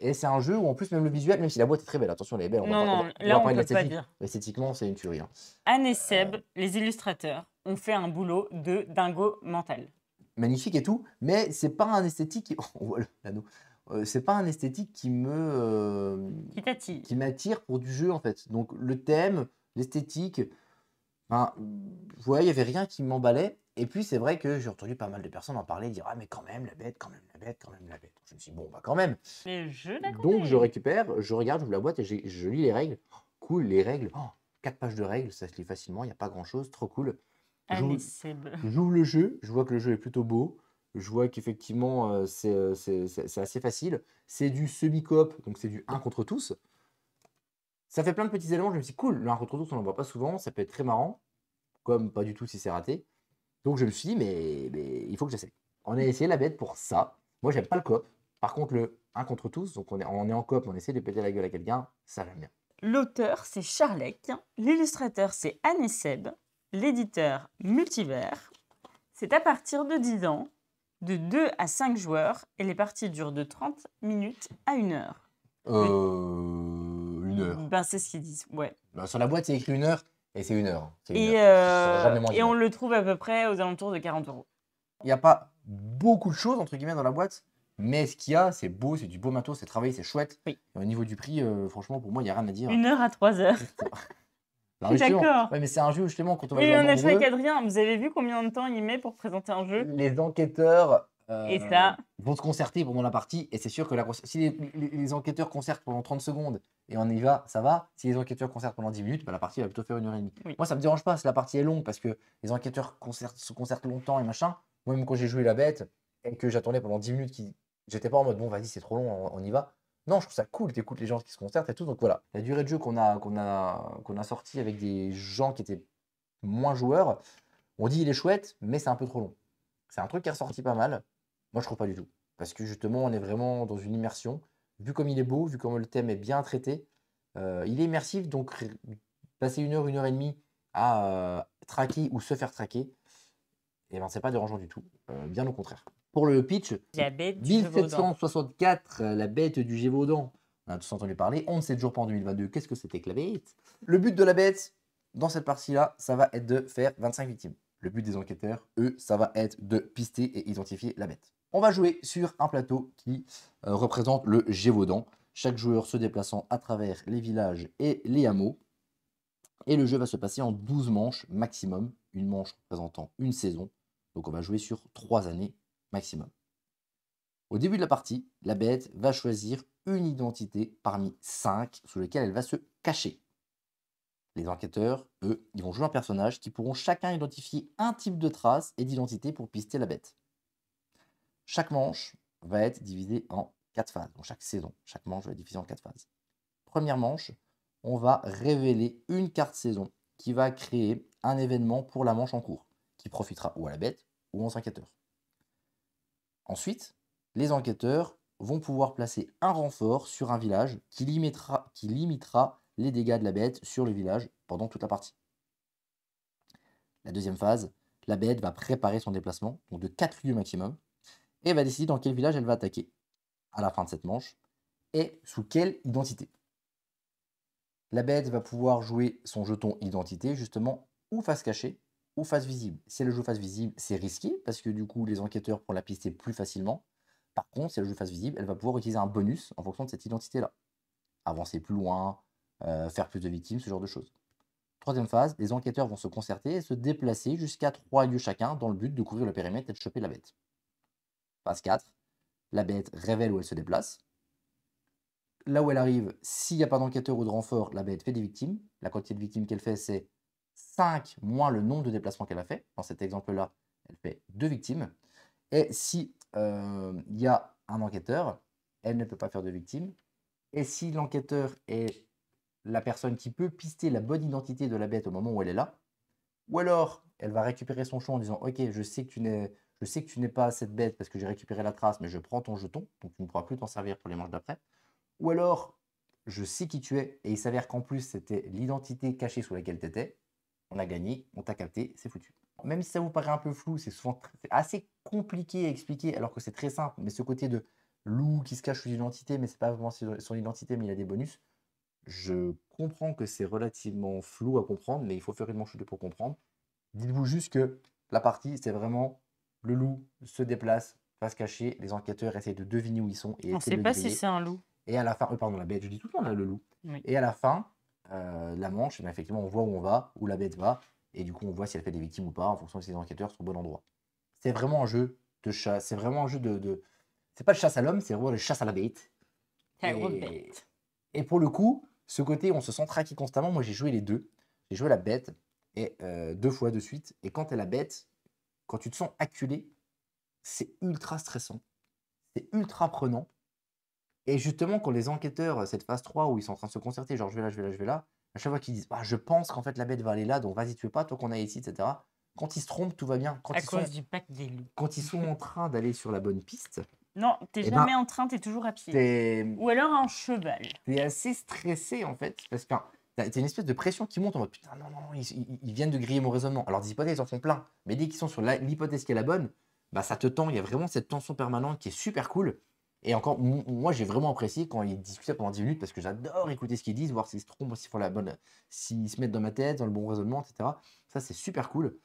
Et c'est un jeu où, en plus, même le visuel, même si la boîte est très belle, attention, elle est belle. Non, là, on parler de peut pas l'esthétique. dire. Esthétiquement, c'est une tuerie. Hein. Anne et Seb, les illustrateurs, ont fait un boulot de dingo mental. Magnifique et tout, mais c'est pas un esthétique. On voit l'anneau. C'est pas un esthétique qui Qui t'attire. qui m'attire pour du jeu, en fait. Donc, le thème, l'esthétique, enfin, ouais, il y avait rien qui m'emballait. Et puis, c'est vrai que j'ai entendu pas mal de personnes en parler, dire ah, mais quand même, la bête, quand même, la bête, quand même, la bête. Je me suis dit, bon, bah, quand même. Mais je la Donc, connais. je récupère, je regarde, j'ouvre la boîte et je lis les règles. Oh, cool, les règles. 4 pages de règles, ça se lit facilement, il n'y a pas grand-chose, trop cool. Anne et Seb. J'ouvre le jeu, je vois que le jeu est plutôt beau. Je vois qu'effectivement, c'est assez facile. C'est du semi-coop, donc c'est du 1 contre tous. Ça fait plein de petits éléments. Je me suis dit, cool, le 1 contre tous, on n'en voit pas souvent. Ça peut être très marrant, comme pas du tout si c'est raté. Donc je me suis dit, mais il faut que j'essaie. On a essayé la bête pour ça. Moi, j'aime pas le coop. Par contre, le 1 contre tous, donc on est en coop, on essaie de péter la gueule à quelqu'un, ça j'aime bien. L'auteur, c'est Charlec. L'illustrateur, c'est Anne et Seb. L'éditeur, Multivers. C'est à partir de 10 ans, de 2 à 5 joueurs, et les parties durent de 30 minutes à 1 heure. 1 heure. Ben, c'est ce qu'ils disent, ouais. Ben, sur la boîte, c'est écrit 1 heure, et c'est 1 heure. Et on le trouve à peu près aux alentours de 40 euros. Il n'y a pas beaucoup de choses, entre guillemets, dans la boîte, mais ce qu'il y a, c'est beau, c'est du beau matos, c'est travaillé, c'est chouette. Oui. Et au niveau du prix, franchement, pour moi, il n'y a rien à dire. 1 heure à 3 heures. Alors, justement, D'accord. ouais, mais c'est un jeu, justement, quand on va Oui, jouer on a joué avec nombreux, Adrien. Vous avez vu combien de temps il met pour présenter un jeu? les enquêteurs Et ça, vont se concerter pendant la partie, et c'est sûr que si les enquêteurs concertent pendant 30 secondes et on y va, ça va. Si les enquêteurs concertent pendant 10 minutes, bah, la partie va plutôt faire 1 heure et demie. Oui. Moi, ça me dérange pas si la partie est longue, parce que les enquêteurs se concertent longtemps et machin. Moi, même quand j'ai joué la bête et que j'attendais pendant 10 minutes, j'étais pas en mode bon, vas-y, c'est trop long, on y va. Non, je trouve ça cool, t'écoutes les gens qui se concertent et tout. Donc voilà, la durée de jeu qu'on a sorti avec des gens qui étaient moins joueurs, on dit il est chouette, mais c'est un peu trop long. C'est un truc qui est ressorti pas mal. Moi, je trouve pas du tout. Parce que justement, on est vraiment dans une immersion. vu comme il est beau, vu comme le thème est bien traité, il est immersif, donc passer 1 heure et demie à traquer ou se faire traquer, et ben, c'est pas dérangeant du tout, bien au contraire. Pour le pitch, La bête du Gévaudan. 1764, la bête du Gévaudan. On a tous entendu parler. 11 jours pas en 2022. Qu'est-ce que c'était que la bête? Le but de la bête, dans cette partie-là, ça va être de faire 25 victimes. Le but des enquêteurs, eux, ça va être de pister et identifier la bête. On va jouer sur un plateau qui représente le Gévaudan. Chaque joueur se déplaçant à travers les villages et les hameaux. Et le jeu va se passer en 12 manches maximum. Une manche représentant une saison. Donc on va jouer sur 3 années maximum. Au début de la partie, la bête va choisir une identité parmi 5 sous lesquelles elle va se cacher. Les enquêteurs, eux, ils vont jouer un personnage qui pourront chacun identifier un type de trace et d'identité pour pister la bête. Chaque manche va être divisée en 4 phases. Donc chaque saison, chaque manche va être divisée en 4 phases. Première manche, on va révéler une carte saison qui va créer un événement pour la manche en cours, qui profitera ou à la bête ou aux enquêteurs. Ensuite, les enquêteurs vont pouvoir placer un renfort sur un village qui limitera les dégâts de la bête sur le village pendant toute la partie. La deuxième phase, la bête va préparer son déplacement, donc de 4 lieux maximum, et va décider dans quel village elle va attaquer à la fin de cette manche et sous quelle identité. La bête va pouvoir jouer son jeton identité justement ou face cachée ou face visible. Si elle joue face visible, c'est risqué parce que du coup les enquêteurs pourront la pister plus facilement. Par contre, si elle joue face visible, elle va pouvoir utiliser un bonus en fonction de cette identité-là. Avancer plus loin, faire plus de victimes, ce genre de choses. Troisième phase, les enquêteurs vont se concerter et se déplacer jusqu'à 3 lieux chacun dans le but de couvrir le périmètre et de choper la bête. Phase 4, la bête révèle où elle se déplace. Là où elle arrive, s'il n'y a pas d'enquêteur ou de renfort, la bête fait des victimes. La quantité de victimes qu'elle fait, c'est 5 moins le nombre de déplacements qu'elle a fait. Dans cet exemple-là, elle fait 2 victimes. Et si il y a un enquêteur, elle ne peut pas faire de victimes. Et si l'enquêteur est la personne qui peut pister la bonne identité de la bête au moment où elle est là, ou alors elle va récupérer son champ en disant ok, je sais que tu n'es pas cette bête parce que j'ai récupéré la trace, mais je prends ton jeton, donc tu ne pourras plus t'en servir pour les manches d'après. Ou alors, je sais qui tu es, et il s'avère qu'en plus, c'était l'identité cachée sous laquelle tu étais. On a gagné, on t'a capté, c'est foutu. Même si ça vous paraît un peu flou, c'est souvent assez compliqué à expliquer, alors que c'est très simple. Mais ce côté de loup qui se cache sous l'identité, mais c'est pas vraiment son identité, mais il a des bonus. Je comprends que c'est relativement flou à comprendre, mais il faut faire une manche ou deux pour comprendre. Dites-vous juste que la partie, c'est vraiment le loup se déplace, face cachée, les enquêteurs essayent de deviner où ils sont et On ne essaient sait de le pas si griller. c'est un loup. Et à la fin, pardon, la bête, je dis tout le temps là, le loup. Oui. Et à la fin, la manche, effectivement, on voit où on va, où la bête va, et du coup, on voit si elle fait des victimes ou pas, en fonction de si les enquêteurs sont au bon endroit. C'est vraiment un jeu de chasse, c'est vraiment un jeu de... C'est pas de chasse à l'homme, c'est vraiment de chasse à la bête. Et pour le coup, ce côté, on se sent traqué constamment. Moi, j'ai joué les deux. J'ai joué la bête, et 2 fois de suite. Et quand t'es la bête, quand tu te sens acculé, c'est ultra stressant. C'est ultra prenant. Et justement, quand les enquêteurs, cette phase 3 où ils sont en train de se concerter, genre je vais là, je vais là, je vais là, à chaque fois qu'ils disent ah, je pense qu'en fait la bête va aller là, donc vas-y, tu veux pas, toi qu'on a ici, etc. Quand ils se trompent, tout va bien. À cause du pack des loups. Quand ils sont en train d'aller sur la bonne piste, non, t'es jamais en train, t'es toujours à pied. Ou alors un cheval. T'es assez stressé en fait, parce que t'as une espèce de pression qui monte en mode putain, non, ils viennent de griller mon raisonnement. Alors des hypothèses, ils en font plein, mais dès qu'ils sont sur l'hypothèse qui est la bonne, bah ça te tend, il y a vraiment cette tension permanente qui est super cool. Et encore, moi j'ai vraiment apprécié quand ils discutaient pendant 10 minutes parce que j'adore écouter ce qu'ils disent, voir s'ils se trompent, s'ils font la bonne, s'ils se mettent dans ma tête, dans le bon raisonnement, etc. Ça c'est super cool.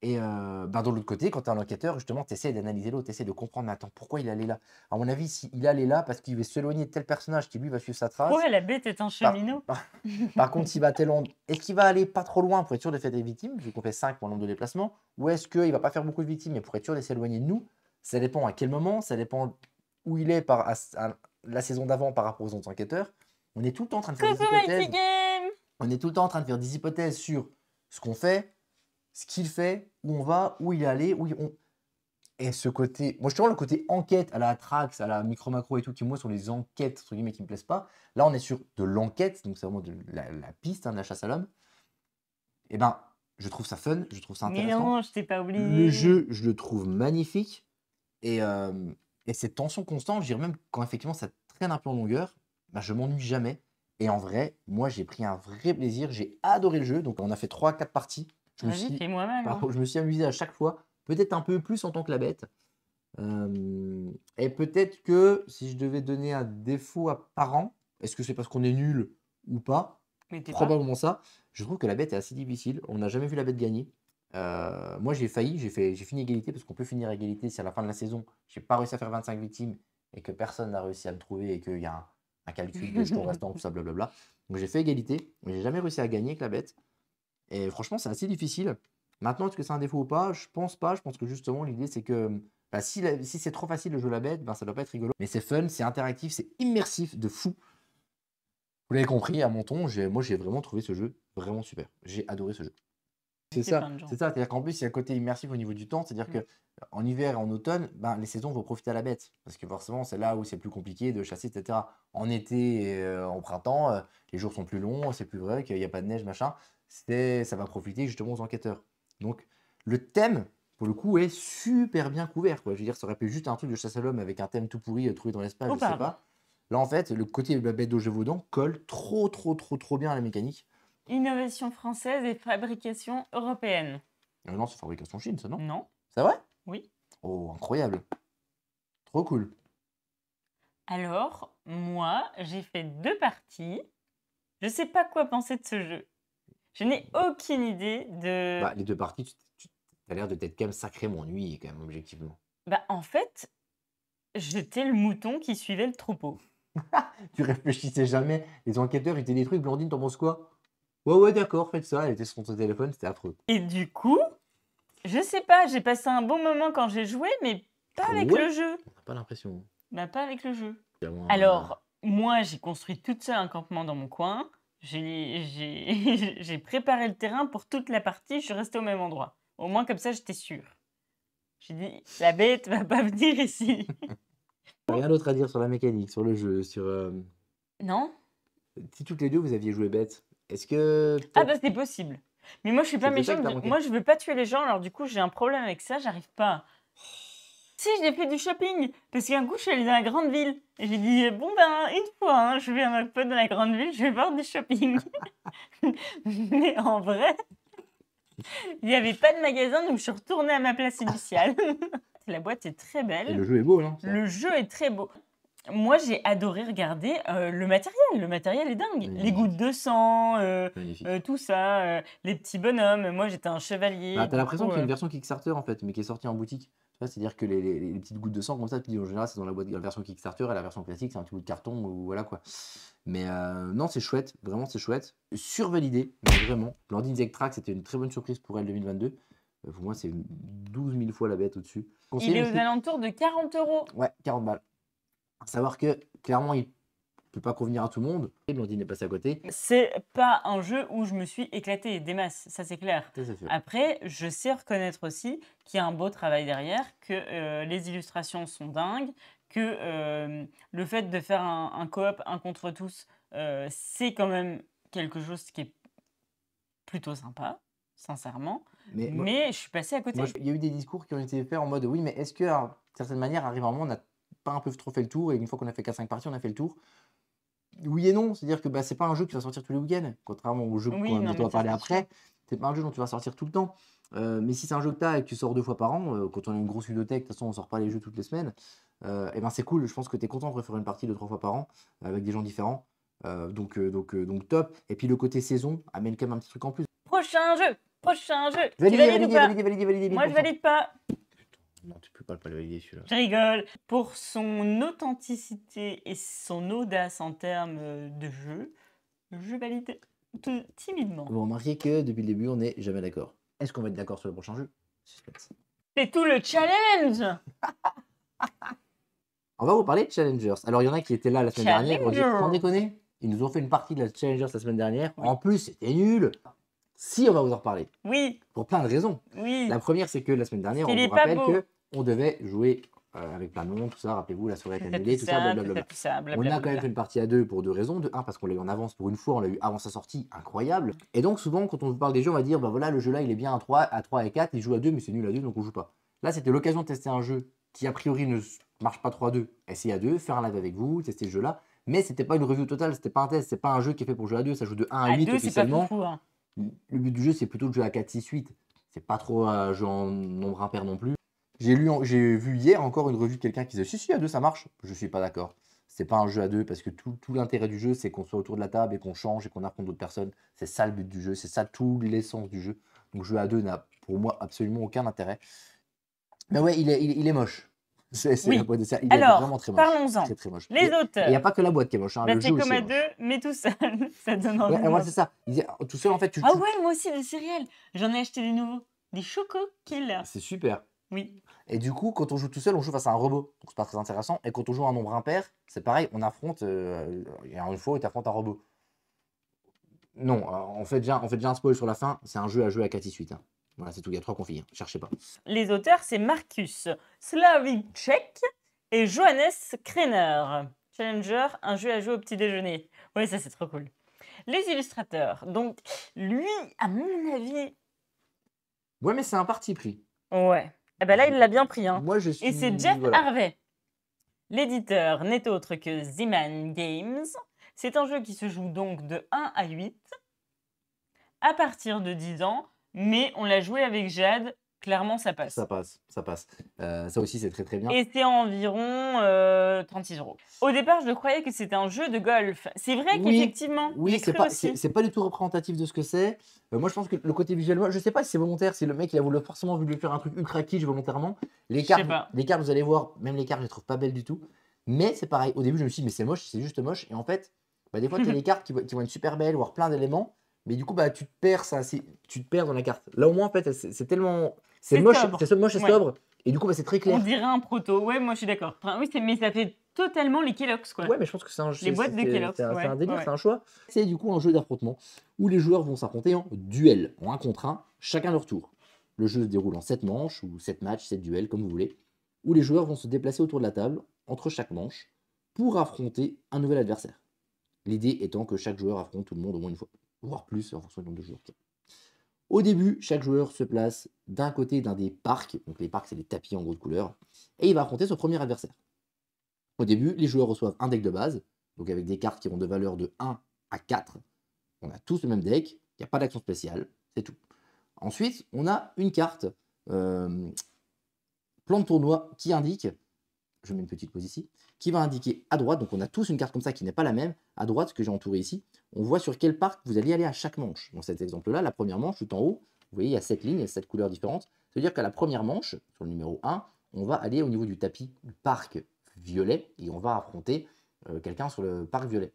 Et bah, de l'autre côté, quand tu es un enquêteur, justement, tu essaies d'analyser l'autre, tu essaies de comprendre, mais attends, pourquoi il est allé là? À mon avis, s'il est allé là parce qu'il veut s'éloigner de tel personnage qui lui va suivre sa trace. Ouais, la bête est un cheminot. Par contre, s'il va tellement. Est-ce qu'il va aller pas trop loin pour être sûr de faire des victimes, vu qu'on fait 5 pour le nombre de déplacements? Ou est-ce qu'il va pas faire beaucoup de victimes, mais pour être sûr de s'éloigner de nous? Ça dépend à quel moment, ça dépend où il est à la saison d'avant par rapport aux autres enquêteurs. On est tout le temps en train de faire des hypothèses. On est tout le temps en train de faire des hypothèses sur ce qu'on fait, ce qu'il fait, où on va, où il est allé, Et ce côté... Moi, justement, le côté enquête à la Trax, à la micro-macro et tout, qui, moi, sont les enquêtes, entre guillemets, qui me plaisent pas. Là, on est sur de l'enquête, donc c'est vraiment de la piste, de la chasse à l'homme. Et ben, je trouve ça fun, je trouve ça intéressant. Mais non, je t'ai pas oublié. Le jeu, je le trouve magnifique. Et Et cette tension constante, je dirais même quand effectivement ça traîne un peu en longueur, bah, je m'ennuie jamais. Et en vrai, moi j'ai pris un vrai plaisir, j'ai adoré le jeu. Donc on a fait 3-4 parties. Vas-y, fais-moi mal, hein. Je me suis amusé à chaque fois, peut-être un peu plus en tant que la bête. Et peut-être que si je devais donner un défaut à parent, est-ce que c'est parce qu'on est nul ou pas? Mais t'es pas. Probablement ça. Je trouve que la bête est assez difficile. On n'a jamais vu la bête gagner. Moi, j'ai failli, j'ai fini égalité parce qu'on peut finir égalité si à la fin de la saison, j'ai pas réussi à faire 25 victimes et que personne n'a réussi à me trouver et qu'il y a un calcul de jetons restants, tout ça, blablabla. Donc j'ai fait égalité, mais j'ai jamais réussi à gagner avec la bête. Et franchement, c'est assez difficile. Maintenant, est-ce que c'est un défaut ou pas? Je pense pas. Je pense que justement, l'idée, c'est que bah, si c'est trop facile de jouer la bête, ben, ça doit pas être rigolo. Mais c'est fun, c'est interactif, c'est immersif de fou. Vous l'avez compris, à mon ton, moi, j'ai vraiment trouvé ce jeu vraiment super. J'ai adoré ce jeu. C'est ça, plein de gens. c'est ça. C'est-à-dire qu'en plus, il y a un côté immersif au niveau du temps. C'est-à-dire que en hiver et en automne, ben, les saisons vont profiter à la bête. Parce que forcément, c'est là où c'est plus compliqué de chasser, etc. En été et en printemps, les jours sont plus longs, c'est plus vrai qu'il n'y a pas de neige, machin. Ça va profiter justement aux enquêteurs. Donc, le thème, pour le coup, est super bien couvert, quoi. Je veux dire, ça aurait pu être juste un truc de chasse à l'homme avec un thème tout pourri trouvé dans l'espace, Oh, je sais pardon. pas. Là, en fait, le côté de la bête d'Auge-Vaudan colle trop bien à la mécanique. Innovation française et fabrication européenne. Non, c'est fabrication Chine, ça, non? Non. C'est vrai? Oui. Oh, incroyable. Trop cool. Alors, moi, j'ai fait 2 parties. Je sais pas quoi penser de ce jeu. Je n'ai aucune idée de... Bah, les 2 parties, tu as l'air de t'être quand même sacrément ennuyé, quand même, objectivement. Bah, en fait, j'étais le mouton qui suivait le troupeau. Tu réfléchissais jamais. Les enquêteurs, ils étaient des trucs. Blandine, t'en penses quoi? Ouais, d'accord, faites ça. Elle était sur son téléphone, c'était affreux. Et du coup, je sais pas, j'ai passé un bon moment quand j'ai joué, mais pas avec Ouais? le jeu. On n'a pas l'impression. Bah, pas avec le jeu. Clairement, Alors, moi, j'ai construit toute seule un campement dans mon coin. J'ai préparé le terrain pour toute la partie. Je suis restée au même endroit. Au moins, comme ça, j'étais sûre. J'ai dit, la bête va pas venir ici. rien d'autre à dire sur la mécanique, sur le jeu, sur. Non? Si toutes les deux vous aviez joué bête, est-ce que. Ah bah c'est possible. Mais moi, je suis pas C'était ça que méchante. t'as manqué. Moi, je veux pas tuer les gens. Alors du coup, j'ai un problème avec ça. J'arrive pas. Si, j'ai fait du shopping. Parce qu'un coup, je suis allée dans la grande ville. Et j'ai dit, bon ben, une fois, hein, je vais à ma pote dans la grande ville, je vais faire du shopping. Mais en vrai, il n'y avait pas de magasin, donc je suis retournée à ma place initiale. La boîte est très Et belle. le jeu est beau, non? Le jeu est très beau. Moi, j'ai adoré regarder le matériel. Le matériel est dingue. Magnifique. Les gouttes de sang, Magnifique. tout ça, les petits bonhommes. Moi, j'étais un chevalier. Bah, t'as du l'impression coup, qu'il y a une version Kickstarter en fait, mais qui est sortie en boutique. Tu vois, c'est-à-dire que les petites gouttes de sang comme ça, tu dis en général c'est dans la boîte, la version Kickstarter et la version classique c'est un petit bout de carton ou voilà quoi. Mais non, c'est chouette, vraiment c'est chouette. Survalidé, mais vraiment. Blandine Zektrack, c'était une très bonne surprise pour elle 2022. Pour moi, c'est 12 000 fois la bête au-dessus. il est aux alentours de 40 €. Ouais, 40 balles. À savoir que clairement, il peut pas convenir à tout le monde. Et Blandine est passée à côté. C'est pas un jeu où je me suis éclatée des masses, ça c'est clair. Ça, c'est sûr. Après, je sais reconnaître aussi qu'il y a un beau travail derrière, que les illustrations sont dingues, que le fait de faire un coop, un contre tous, c'est quand même quelque chose qui est plutôt sympa, sincèrement. Mais je suis passée à côté. Il y a eu des discours qui ont été faits en mode oui, mais est-ce que, d'une certaine manière, arrive un moment, on n'a pas un peu trop fait le tour et une fois qu'on a fait 4-5 parties, on a fait le tour? Oui et non, c'est-à-dire que bah, c'est pas un jeu qui va sortir tous les week-ends, contrairement au jeu Oui, non, dont on mais va ça, parler c'est après. C'est pas un jeu dont tu vas sortir tout le temps. Mais si c'est un jeu que tu as et que tu sors 2 fois par an, quand on a une grosse ludothèque, de toute façon on sort pas les jeux toutes les semaines, et ben c'est cool, je pense que tu es content de refaire une partie 2-3 fois par an avec des gens différents. Donc top. Et puis le côté saison amène quand même un petit truc en plus. Prochain jeu. Tu Validé, valides ou pas? validé. Moi, je 1000%. valide pas. Non, tu peux pas le valider celui-là. Je rigole. Pour son authenticité et son audace en termes de jeu, je valide timidement. Vous remarquez que depuis le début, on n'est jamais d'accord. Est-ce qu'on va être d'accord sur le prochain jeu? Suspense. C'est tout le challenge. On va vous parler de Challengers. Alors, il y en a qui étaient là la semaine dernière. Ils ont dit, Challengers. sans déconner, ils nous ont fait une partie de la Challengers la semaine dernière. Oui. En plus, c'était nul. Si, on va vous en reparler. Oui, Pour plein de raisons. oui. La première, c'est que la semaine dernière, on Il est vous pas rappelle beau. qu'on devait jouer avec plein de monde, tout ça. Rappelez-vous, la soirée est annulée, tout ça, blablabla. On a quand même fait une partie à 2 pour 2 raisons. De 1, parce qu'on l'a eu en avance pour une fois, on l'a eu avant sa sortie, incroyable. Et donc, souvent, quand on vous parle des jeux, on va dire, bah voilà, le jeu là, il est bien à 3 et 4, il joue à 2, mais c'est nul à 2, donc on joue pas. Là, c'était l'occasion de tester un jeu qui, a priori, ne marche pas trop à deux. Essayez à deux, faire un live avec vous, tester ce jeu-là. Mais c'était pas une review totale, c'était pas un test, c'est pas un jeu qui est fait pour jouer à deux, ça joue de 1 à 8 2, c'est pas officiellement. foufou, hein. Le but du jeu, c'est plutôt de jouer à 4, 6, 8. C'est pas trop un jeu en nombre impair non plus. J'ai vu hier encore une revue de quelqu'un qui disait si, à deux, ça marche. Je suis pas d'accord. C'est pas un jeu à deux parce que tout l'intérêt du jeu, c'est qu'on soit autour de la table et qu'on change et qu'on affronte d'autres personnes. C'est ça le but du jeu, c'est ça tout l'essence du jeu. Donc jouer à deux n'a pour moi absolument aucun intérêt. Mais ouais, il est moche. C'est Oui. la boîte de ça. Il est Alors, vraiment très moche. parlons-en. Très très moche. Les Et il auteurs. n'y a pas que la boîte qui est moche, hein, Bah, le c'est jeu comme aussi à est moche. deux, mais tout seul. Ça donne envie Ouais, de moi voir. c'est ça. Tout seul en fait, Ah ouais, moi aussi, des céréales. J'en ai acheté des nouveaux. Des Choco Killer. c'est super. Oui. Et du coup, quand on joue tout seul, on joue face à un robot. Donc c'est pas très intéressant. Et quand on joue un nombre impair, c'est pareil, on affronte. Il y a une fois où tu affrontes un robot. Non, on fait déjà un spoil sur la fin. C'est un jeu à jouer à 4-6-8. Hein. Voilà, c'est tout. Il y a 3 conflits. Hein. Cherchez pas. Les auteurs, c'est Marcus Slavicek et Johannes Kreiner. Challenger, un jeu à jouer au petit déjeuner. Ouais, ça c'est trop cool. Les illustrateurs. Donc, lui, à mon avis. Ouais, mais c'est un parti pris. Ouais. Eh ben là, il l'a bien pris. Hein. Moi, je suis. Et c'est Jeff voilà. Harvey. L'éditeur n'est autre que Z-Man Games. C'est un jeu qui se joue donc de 1 à 8 à partir de 10 ans, mais on l'a joué avec Jade, clairement ça passe. Ça passe, ça passe. Ça aussi, c'est très très bien. Et c'est environ 36 €. Au départ, je croyais que c'était un jeu de golf. C'est vrai Oui, qu'effectivement, oui, j'ai c'est cru pas, aussi. c'est pas du tout représentatif de ce que c'est. Moi, je pense que le côté visuel, moi, je sais pas si c'est volontaire, si le mec il a forcément voulu faire un truc ultra kitsch volontairement. Les Je sais cartes, pas. vous allez voir, même les cartes, je les trouve pas belles du tout. Mais c'est pareil. Au début, je me suis dit, mais c'est moche, c'est juste moche. Et en fait, des fois, tu as des cartes qui vont être super belles, voire plein d'éléments. Mais du coup, tu te perds tu te perds dans la carte. Là, au moins, en fait, c'est tellement. C'est moche, sobre. c'est moche et Ouais. sobre. Et du coup, c'est très clair. On dirait un proto. Ouais, moi je suis d'accord. Enfin, oui, mais ça fait totalement les Kellogg's, quoi. Ouais, mais je pense que c'est un Les boîtes de Kellogg's, c'est ouais, un délire, ouais. c'est un choix. C'est du coup un jeu d'affrontement où les joueurs vont s'affronter en duel, en 1 contre 1, chacun leur tour. Le jeu se déroule en 7 manches, ou 7 matchs, 7 duels, comme vous voulez, où les joueurs vont se déplacer autour de la table, entre chaque manche, pour affronter un nouvel adversaire. L'idée étant que chaque joueur affronte tout le monde au moins une fois, voire plus en fonction du nombre de joueurs. Au début, chaque joueur se place d'un côté d'un des parcs, donc les parcs c'est les tapis en gros de couleur, et il va affronter son premier adversaire. Au début, les joueurs reçoivent un deck de base, donc avec des cartes qui vont de valeur de 1 à 4. On a tous le même deck, il n'y a pas d'action spéciale, c'est tout. Ensuite, on a une carte plan de tournoi qui indique, je mets une petite pause ici, qui va indiquer à droite, donc on a tous une carte comme ça qui n'est pas la même, à droite, que j'ai entouré ici, on voit sur quel parc vous allez aller à chaque manche. Dans cet exemple-là, la première manche, tout en haut, vous voyez, il y a 7 lignes, il y a 7 couleurs différentes. Ça veut dire qu'à la première manche, sur le numéro 1, on va aller au niveau du tapis du parc violet et on va affronter quelqu'un sur le parc violet.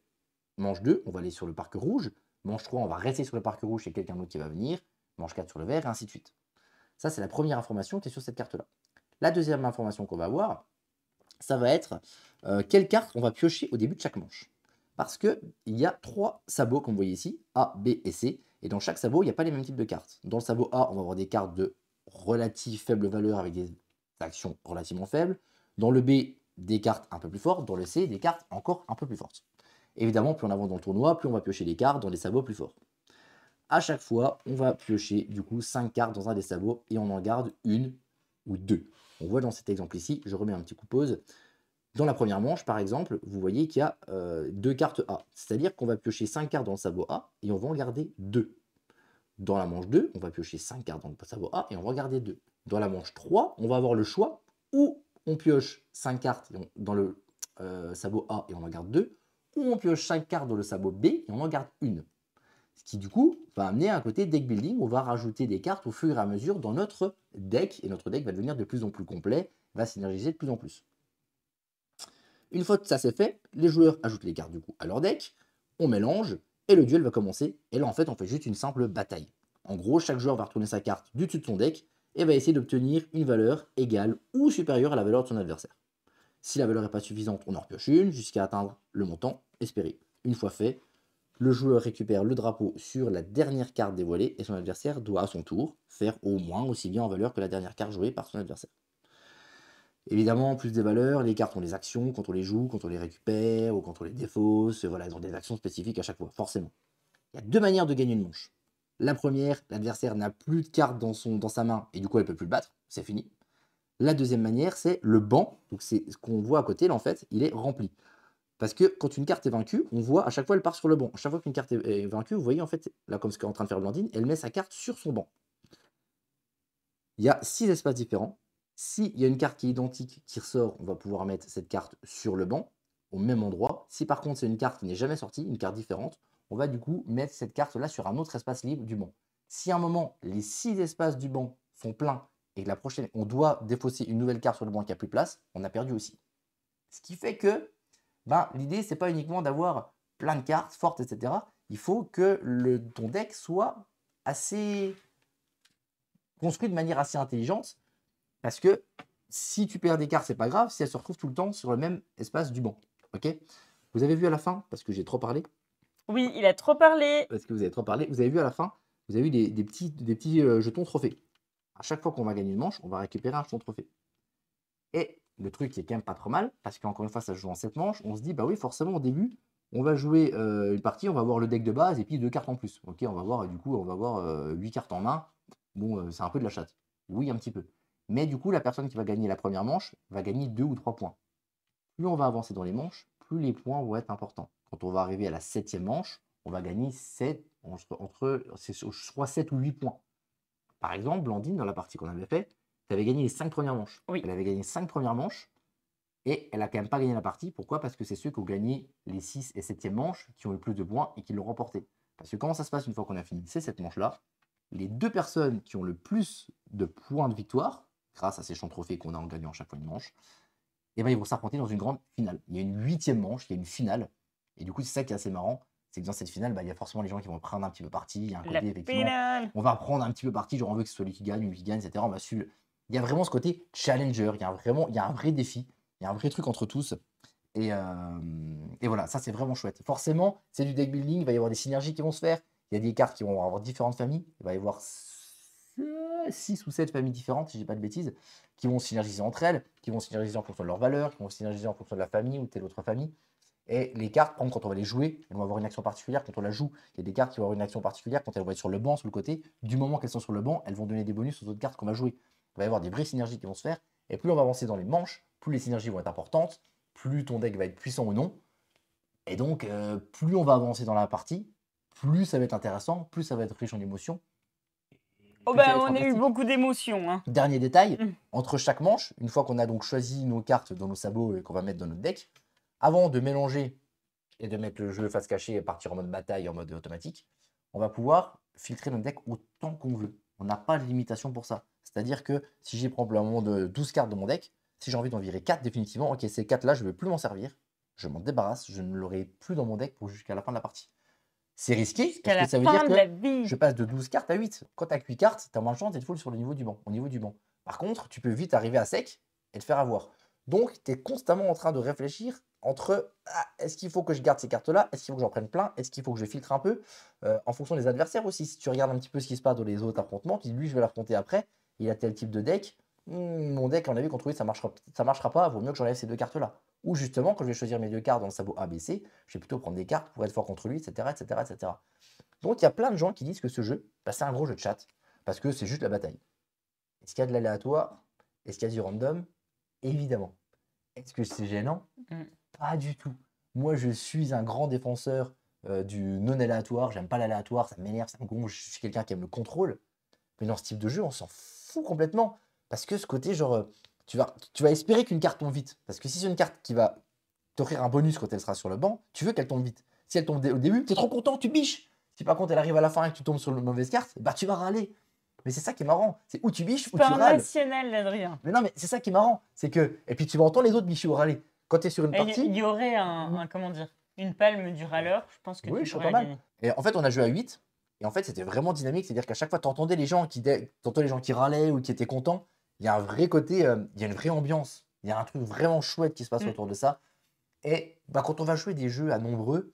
Manche 2, on va aller sur le parc rouge. Manche 3, on va rester sur le parc rouge, c'est quelqu'un d'autre qui va venir. Manche 4 sur le vert, et ainsi de suite. Ça, c'est la première information qui est sur cette carte-là. La deuxième information qu'on va avoir, ça va être quelle carte on va piocher au début de chaque manche. Parce qu'il y a 3 sabots, comme vous voyez ici, A, B et C. Et dans chaque sabot, il n'y a pas les mêmes types de cartes. Dans le sabot A, on va avoir des cartes de relative faible valeur avec des actions relativement faibles. Dans le B, des cartes un peu plus fortes. Dans le C, des cartes encore un peu plus fortes. Évidemment, plus on avance dans le tournoi, plus on va piocher des cartes dans des sabots plus forts. À chaque fois, on va piocher du coup 5 cartes dans un des sabots et on en garde une ou deux. On voit dans cet exemple ici, je remets un petit coup pause. Dans la première manche, par exemple, vous voyez qu'il y a 2 cartes A. C'est-à-dire qu'on va piocher 5 cartes dans le sabot A et on va en garder 2. Dans la manche 2, on va piocher 5 cartes dans le sabot A et on va en garder 2. Dans la manche 3, on va avoir le choix où on pioche 5 cartes dans le sabot A et on en garde 2, ou on pioche 5 cartes dans le sabot B et on en garde une. Ce qui du coup va amener un côté deck building, on va rajouter des cartes au fur et à mesure dans notre deck, et notre deck va devenir de plus en plus complet, va synergiser de plus en plus. Une fois que ça c'est fait, les joueurs ajoutent les cartes du coup à leur deck, on mélange, et le duel va commencer, et là en fait on fait juste une simple bataille. En gros, chaque joueur va retourner sa carte du dessus de son deck, et va essayer d'obtenir une valeur égale ou supérieure à la valeur de son adversaire. Si la valeur n'est pas suffisante, on en repioche une, jusqu'à atteindre le montant espéré. Une fois fait, le joueur récupère le drapeau sur la dernière carte dévoilée et son adversaire doit à son tour faire au moins aussi bien en valeur que la dernière carte jouée par son adversaire. Évidemment, en plus des valeurs, les cartes ont des actions quand on les joue, quand on les récupère ou quand on les défausse. Voilà, elles ont des actions spécifiques à chaque fois, forcément. Il y a 2 manières de gagner une manche. La première, l'adversaire n'a plus de cartes dans sa main et du coup elle ne peut plus le battre, c'est fini. La deuxième manière, c'est le banc. Donc, c'est ce qu'on voit à côté, là, en fait, il est rempli. Parce que quand une carte est vaincue, on voit à chaque fois, elle part sur le banc. À chaque fois qu'une carte est vaincue, vous voyez, en fait, là, comme ce qu'est en train de faire Blandine, elle met sa carte sur son banc. Il y a 6 espaces différents. S'il y a une carte qui est identique qui ressort, on va pouvoir mettre cette carte sur le banc, au même endroit. Si par contre c'est une carte qui n'est jamais sortie, une carte différente, on va du coup mettre cette carte-là sur un autre espace libre du banc. Si à un moment, les 6 espaces du banc sont pleins et que la prochaine, on doit défausser une nouvelle carte sur le banc qui a plus de place, on a perdu aussi. Ce qui fait que l'idée, c'est pas uniquement d'avoir plein de cartes fortes, etc. Il faut que ton deck soit assez construit de manière assez intelligente. Parce que si tu perds des cartes, c'est pas grave si elles se retrouvent tout le temps sur le même espace du banc. Ok? Vous avez vu à la fin, parce que j'ai trop parlé. Oui, il a trop parlé. Parce que vous avez trop parlé. Vous avez vu à la fin, vous avez eu des petits jetons trophées. À chaque fois qu'on va gagner une manche, on va récupérer un jeton trophée. Et le truc qui est quand même pas trop mal, parce qu'encore une fois, ça se joue en 7 manches, on se dit, bah oui, forcément, au début, on va jouer une partie, on va voir le deck de base et puis 2 cartes en plus. Ok, on va voir, du coup, on va voir 8 cartes en main. Bon, c'est un peu de la chatte. Oui, un petit peu. Mais du coup, la personne qui va gagner la première manche va gagner 2 ou 3 points. Plus on va avancer dans les manches, plus les points vont être importants. Quand on va arriver à la 7e manche, on va gagner 7, je crois 7 ou 8 points. Par exemple, Blandine, dans la partie qu'on avait fait, elle avait gagné les 5 premières manches. Oui. Elle avait gagné 5 premières manches et elle a quand même pas gagné la partie. Pourquoi? Parce que c'est ceux qui ont gagné les 6 et 7e manches qui ont eu le plus de points et qui l'ont remporté. Parce que comment ça se passe une fois qu'on a fini cette manche-là? Les 2 personnes qui ont le plus de points de victoire, grâce à ces champs trophées qu'on a en gagnant à chaque fois une manche, et ben ils vont s'affronter dans une grande finale. Il y a une 8e manche, il y a une finale. Et du coup, c'est ça qui est assez marrant. C'est que dans cette finale, il y a forcément les gens qui vont prendre un petit peu parti. Il y a un côté, effectivement, on va prendre un petit peu parti. Genre, on veut que ce soit lui qui gagne, lui qui gagne, etc. On va suivre. Il y a vraiment ce côté challenger. Il y a un vrai défi. Il y a un vrai truc entre tous. Et voilà, ça, c'est vraiment chouette. Forcément, c'est du deck building. Il va y avoir des synergies qui vont se faire. Il y a des cartes qui vont avoir différentes familles. Il va y avoir 6 ou 7 familles différentes, si je dis pas de bêtises, qui vont synergiser entre elles, qui vont synergiser en fonction de leurs valeurs, qui vont synergiser en fonction de la famille ou telle autre famille. Et les cartes, quand on va les jouer, elles vont avoir une action particulière. Quand on la joue, il y a des cartes qui vont avoir une action particulière quand elles vont être sur le banc, sur le côté. Du moment qu'elles sont sur le banc, elles vont donner des bonus aux autres cartes qu'on va jouer. Il va y avoir des vraies synergies qui vont se faire. Et plus on va avancer dans les manches, plus les synergies vont être importantes, plus ton deck va être puissant ou non. Et donc, plus on va avancer dans la partie, plus ça va être intéressant, plus ça va être riche en émotions. Oh ben, on a eu beaucoup d'émotions. Hein. Dernier détail, entre chaque manche, une fois qu'on a donc choisi nos cartes dans nos sabots et qu'on va mettre dans notre deck, avant de mélanger et de mettre le jeu face cachée et partir en mode bataille, en mode automatique, on va pouvoir filtrer notre deck autant qu'on veut. On n'a pas de limitation pour ça. C'est-à-dire que si j'ai probablement 12 cartes dans mon deck, si j'ai envie d'en virer 4 définitivement, ok, ces 4-là, je ne vais plus m'en servir, je m'en débarrasse, je ne l'aurai plus dans mon deck pour jusqu'à la fin de la partie. C'est risqué, parce que ça veut dire que je passe de 12 cartes à 8. Quand tu as 8 cartes, tu as moins de chance d'être full sur le niveau du banc, au niveau du banc. Par contre, tu peux vite arriver à sec et te faire avoir. Donc, tu es constamment en train de réfléchir entre est-ce qu'il faut que je garde ces cartes-là? Est-ce qu'il faut que j'en prenne plein? Est-ce qu'il faut que je filtre un peu? En fonction des adversaires aussi. Si tu regardes un petit peu ce qui se passe dans les autres affrontements, tu dis lui, je vais l'affronter après. Il a tel type de deck. Mon deck, on a vu contre lui, ça marchera pas. Vaut mieux que j'enlève ces 2 cartes-là. Ou justement, quand je vais choisir mes 2 cartes dans le sabot ABC, je vais plutôt prendre des cartes pour être fort contre lui, etc. etc., etc. Donc, il y a plein de gens qui disent que ce jeu, c'est un gros jeu de chat, parce que c'est juste la bataille. Est-ce qu'il y a de l'aléatoire? Est-ce qu'il y a du random? Évidemment. Est-ce que c'est gênant? Pas du tout. Moi, je suis un grand défenseur du non-aléatoire. J'aime pas l'aléatoire, ça m'énerve, ça me gonfle. Je suis quelqu'un qui aime le contrôle. Mais dans ce type de jeu, on s'en fout complètement. Parce que ce côté, genre, tu vas espérer qu'une carte tombe vite. Parce que si c'est une carte qui va t'offrir un bonus quand elle sera sur le banc, tu veux qu'elle tombe vite. Si elle tombe au début, tu es trop content, tu biches. Si par contre elle arrive à la fin et que tu tombes sur la mauvaise carte, bah tu vas râler. Mais c'est ça qui est marrant. C'est où tu biches, ou tu râles. National, Adrien. Mais non, mais c'est ça qui est marrant. C'est que. Et puis tu vas entendre les autres bicher ou râler. Quand tu es sur une partie. Il y aurait comment dire, une palme du râleur. Je pense que oui, tu je suis pas mal. Et en fait, on a joué à 8. Et en fait, c'était vraiment dynamique. C'est-à-dire qu'à chaque fois, tu entendais les gens qui râlaient ou qui étaient contents. Il y a un vrai côté, il y a une vraie ambiance. Il y a un truc vraiment chouette qui se passe autour de ça. Et quand on va jouer des jeux à nombreux,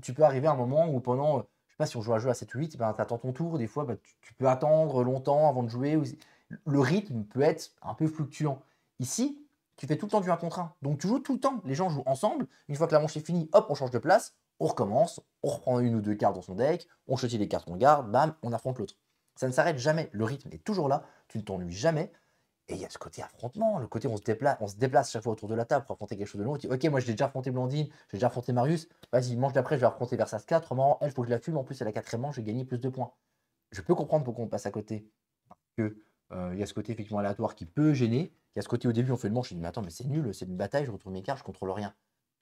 tu peux arriver à un moment où pendant, je sais pas si on joue à un jeu à 7 ou 8, tu attends ton tour. Des fois, tu peux attendre longtemps avant de jouer. Le rythme peut être un peu fluctuant. Ici, tu fais tout le temps du 1 contre 1. Donc, tu joues tout le temps. Les gens jouent ensemble. Une fois que la manche est finie, hop, on change de place. On recommence. On reprend 1 ou 2 cartes dans son deck. On choisit les cartes qu'on garde. Bam, on affronte l'autre. Ça ne s'arrête jamais. Le rythme est toujours là. Tu ne t'ennuies jamais. Et il y a ce côté affrontement, le côté on se déplace chaque fois autour de la table pour affronter quelque chose de long. Ok, moi j'ai déjà affronté Blandine, j'ai déjà affronté Marius. Vas-y, manche d'après, je vais affronter Versace 4. Marrant, elle, faut que je la fume. En plus, c'est la quatrième manche, j'ai gagné plus de points. Je peux comprendre pourquoi on passe à côté. Que il y a ce côté effectivement aléatoire qui peut gêner. Il y a ce côté au début, on fait le manche, je dis mais attends, mais c'est nul, c'est une bataille, je retourne mes cartes, je contrôle rien.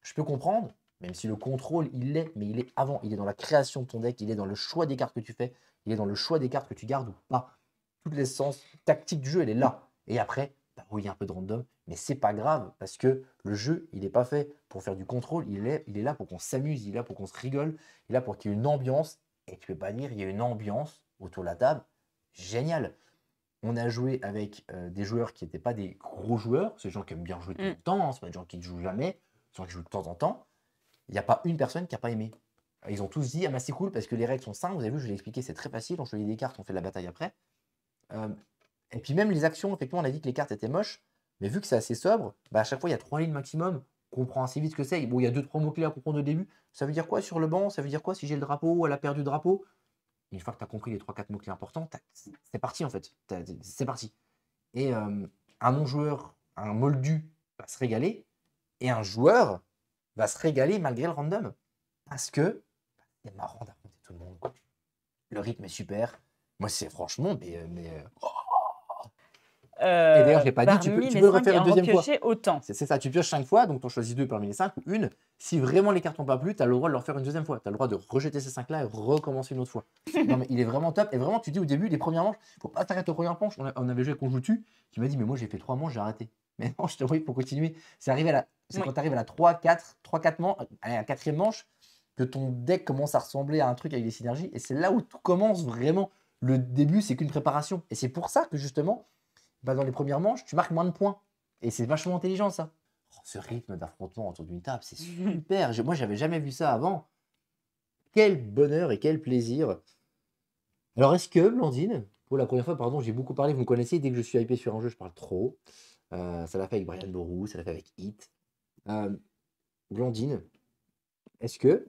Je peux comprendre, même si le contrôle, il l'est, mais il est avant, il est dans la création de ton deck, il est dans le choix des cartes que tu fais, il est dans le choix des cartes que tu gardes ou pas. Toute l'essence tactique du jeu, elle est là. Et après, bah oui, il y a un peu de random, mais c'est pas grave, parce que le jeu, il n'est pas fait pour faire du contrôle, il est là pour qu'on s'amuse, il est là pour qu'on se rigole, il est là pour qu'il y ait une ambiance, et tu peux pas dire, il y a une ambiance autour de la table, génial. On a joué avec des joueurs qui n'étaient pas des gros joueurs, c'est des gens qui aiment bien jouer tout le temps, hein, c'est pas des gens qui ne jouent jamais, c'est des gens qui jouent de temps en temps. Il n'y a pas une personne qui n'a pas aimé. Ils ont tous dit, ah bah c'est cool parce que les règles sont simples, vous avez vu, je l'ai expliqué, c'est très facile, on choisit des cartes, on fait la bataille après. Et puis même les actions, effectivement, on a dit que les cartes étaient moches, mais vu que c'est assez sobre, bah à chaque fois il y a 3 lignes maximum, on comprend assez vite ce que c'est. Bon, il y a 2-3 mots-clés à comprendre au début. Ça veut dire quoi sur le banc? Ça veut dire quoi si j'ai le drapeau, elle a perdu le drapeau? Une fois que tu as compris les 3-4 mots-clés importants, c'est parti en fait. C'est parti. Et un non-joueur, un moldu va se régaler, et un joueur va se régaler malgré le random. Parce que c'est marrant d'affronter tout le monde. Le rythme est super. Moi, c'est franchement, et d'ailleurs, je l'ai pas dit, tu peux le refaire une deuxième fois. Autant. C'est ça, tu pioches 5 fois, donc tu en choisis 2 parmi les 5 ou une. Si vraiment les cartes n'ont pas plu, tu as le droit de le refaire une deuxième fois. Tu as le droit de rejeter ces 5 là et recommencer une autre fois. Non, mais il est vraiment top. Et vraiment, tu dis au début, les premières manches, faut pas t'arrêter aux premières manches. On avait joué avec Conjoutu qui m'a dit, mais moi j'ai fait 3 manches, j'ai arrêté. Mais non, je te prie, pour continuer. C'est quand tu arrives à la 3-4 manches, à la 4e manche, que ton deck commence à ressembler à un truc avec des synergies. Et c'est là où tout commence vraiment. Le début, c'est qu'une préparation. Et c'est pour ça que justement, bah dans les premières manches, tu marques moins de points. Et c'est vachement intelligent, ça. Oh, ce rythme d'affrontement autour d'une table, c'est super. Moi, j'avais jamais vu ça avant. Quel bonheur et quel plaisir. Alors, est-ce que, Blandine, pour la première fois, pardon, j'ai beaucoup parlé, vous me connaissez, dès que je suis hypé sur un jeu, je parle trop. Ça l'a fait avec Brian Boru, ça l'a fait avec Hit. Blandine, est-ce que,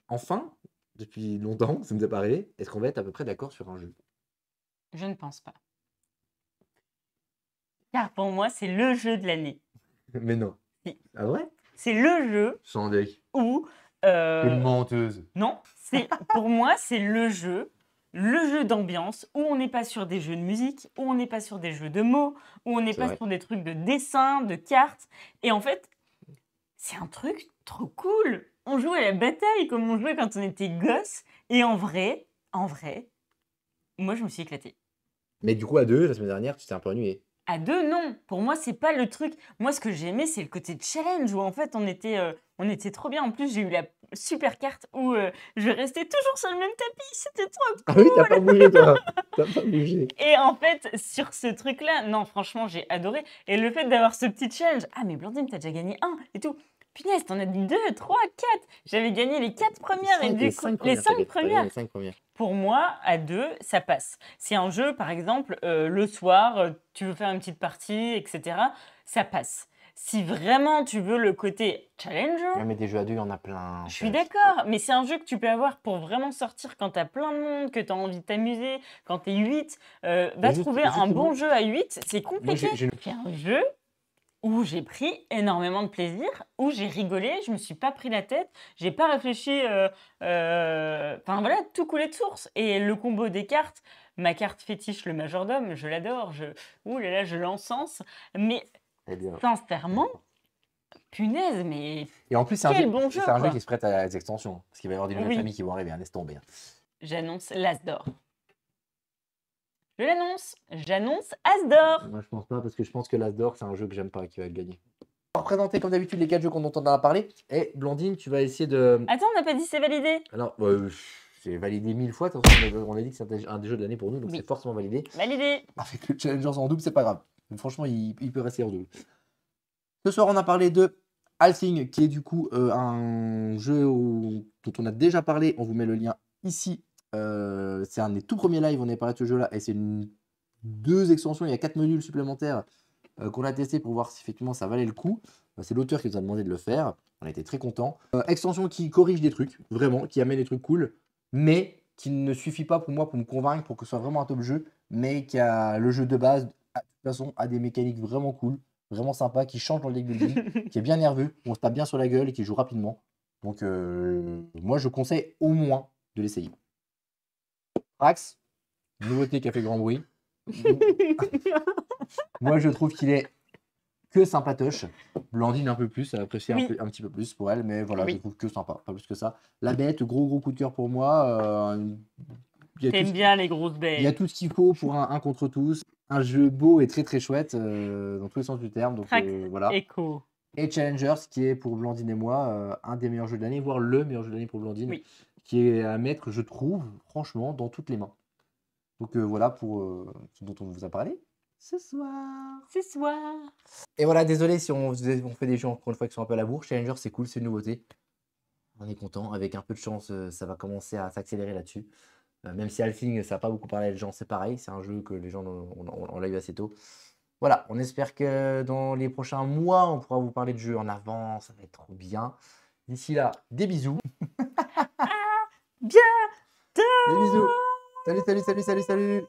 enfin, depuis longtemps, ça nous a pas arrivé, est-ce qu'on va être à peu près d'accord sur un jeu? Je ne pense pas. Car pour moi, c'est le jeu de l'année. Mais non. Si. Ah ouais? C'est le jeu Sans deck. où... Une menteuse. Non, pour moi, c'est le jeu d'ambiance, où on n'est pas sur des jeux de musique, où on n'est pas sur des jeux de mots, où on n'est pas sur des trucs de dessin, de cartes. Et en fait, c'est un truc trop cool. On joue à la bataille comme on jouait quand on était gosse. Et en vrai, moi, je me suis éclatée. Mais du coup, à 2, la semaine dernière, tu t'es un peu ennuyé. À 2, non. Pour moi, c'est pas le truc. Moi, ce que j'ai aimé, c'est le côté challenge où en fait, on était trop bien. En plus, j'ai eu la super carte où je restais toujours sur le même tapis. C'était trop cool. Ah oui, t'as pas bougé, toi. T'as pas bougé. Et en fait, sur ce truc-là, non, franchement, j'ai adoré. Et le fait d'avoir ce petit challenge, ah, mais Blandine, t'as déjà gagné 1 et tout. Punaise, t'en as dit 2, 3, 4. J'avais gagné les 4 premières et du coup, les 5 premières. Pour moi, à 2, ça passe. C'est un jeu, par exemple, le soir, tu veux faire une petite partie, etc. Ça passe. Si vraiment tu veux le côté challenger... Ouais, mais des jeux à 2, il y en a plein. Je suis d'accord, mais c'est un jeu que tu peux avoir pour vraiment sortir quand t'as plein de monde, que t'as envie de t'amuser, quand t'es 8. Va trouver un bon jeu à 8, c'est compliqué. C'est un jeu où j'ai pris énormément de plaisir, où j'ai rigolé, je me suis pas pris la tête, j'ai pas réfléchi, enfin voilà, tout coulait de source. Et le combo des cartes, ma carte fétiche, le majordome, je l'adore, ouh là là, je l'encense, mais sincèrement, punaise, mais et en plus, c'est un jeu qui se prête à des extensions, parce qu'il va y avoir des nouvelles familles qui vont arriver, laisse tomber. J'annonce l'As d'or. Je l'annonce, j'annonce As d'or. Moi, je pense pas, parce que je pense que l'As d'or, c'est un jeu que j'aime pas, qui va être gagné. On va présenter comme d'habitude les 4 jeux dont on a parlé. Et Blandine, tu vas essayer de... Attends, on n'a pas dit c'est validé. Alors, c'est validé 1000 fois. On a dit que c'était un des jeux de l'année pour nous, donc c'est forcément validé. Validé. Avec le Challengers en double, c'est pas grave. Mais franchement, il peut rester en double. Ce soir, on a parlé de Althing, qui est du coup un jeu dont on a déjà parlé. On vous met le lien ici. C'est un des tout premiers lives, on est parlé de ce jeu-là, et c'est 2 extensions, il y a 4 modules supplémentaires qu'on a testé pour voir si effectivement ça valait le coup. C'est l'auteur qui nous a demandé de le faire, on a été très contents. Extension qui corrige des trucs, vraiment, qui amène des trucs cool, mais qui ne suffit pas pour moi pour me convaincre pour que ce soit vraiment un top jeu, mais qui a le jeu de base de toute façon, a des mécaniques vraiment cool, vraiment sympa, qui change dans le deck building, qui est bien nerveux, on se tape bien sur la gueule et qui joue rapidement. Donc, moi, je conseille au moins de l'essayer. Rax, nouveauté qui a fait grand bruit. Moi, je trouve qu'il est que sympatoche. Blandine un peu plus, elle apprécie un petit peu plus pour elle, mais voilà, je trouve que sympa, pas plus que ça. La bête, gros coup de cœur pour moi. T'aimes bien les grosses bêtes. Il y a tout ce qu'il faut pour un contre tous. Un jeu beau et très chouette dans tous les sens du terme. Donc voilà. Echo. Et Challengers, qui est pour Blandine et moi un des meilleurs jeux de l'année, voire le meilleur jeu de l'année pour Blandine, qui est à mettre, je trouve, franchement, dans toutes les mains. Donc voilà pour ce dont on vous a parlé ce soir. Et voilà, désolé si on fait des jeux encore une fois qui sont un peu à la bourre. Challenger, c'est cool, c'est une nouveauté. On est content. Avec un peu de chance, ça va commencer à s'accélérer là-dessus. Même si Alfing, ça n'a pas beaucoup parlé à les gens, c'est pareil. C'est un jeu que les gens on l'a eu assez tôt. Voilà, on espère que dans les prochains mois, on pourra vous parler de jeux en avant. Ça va être trop bien. D'ici là, des bisous. Bien. Des bisous. Salut.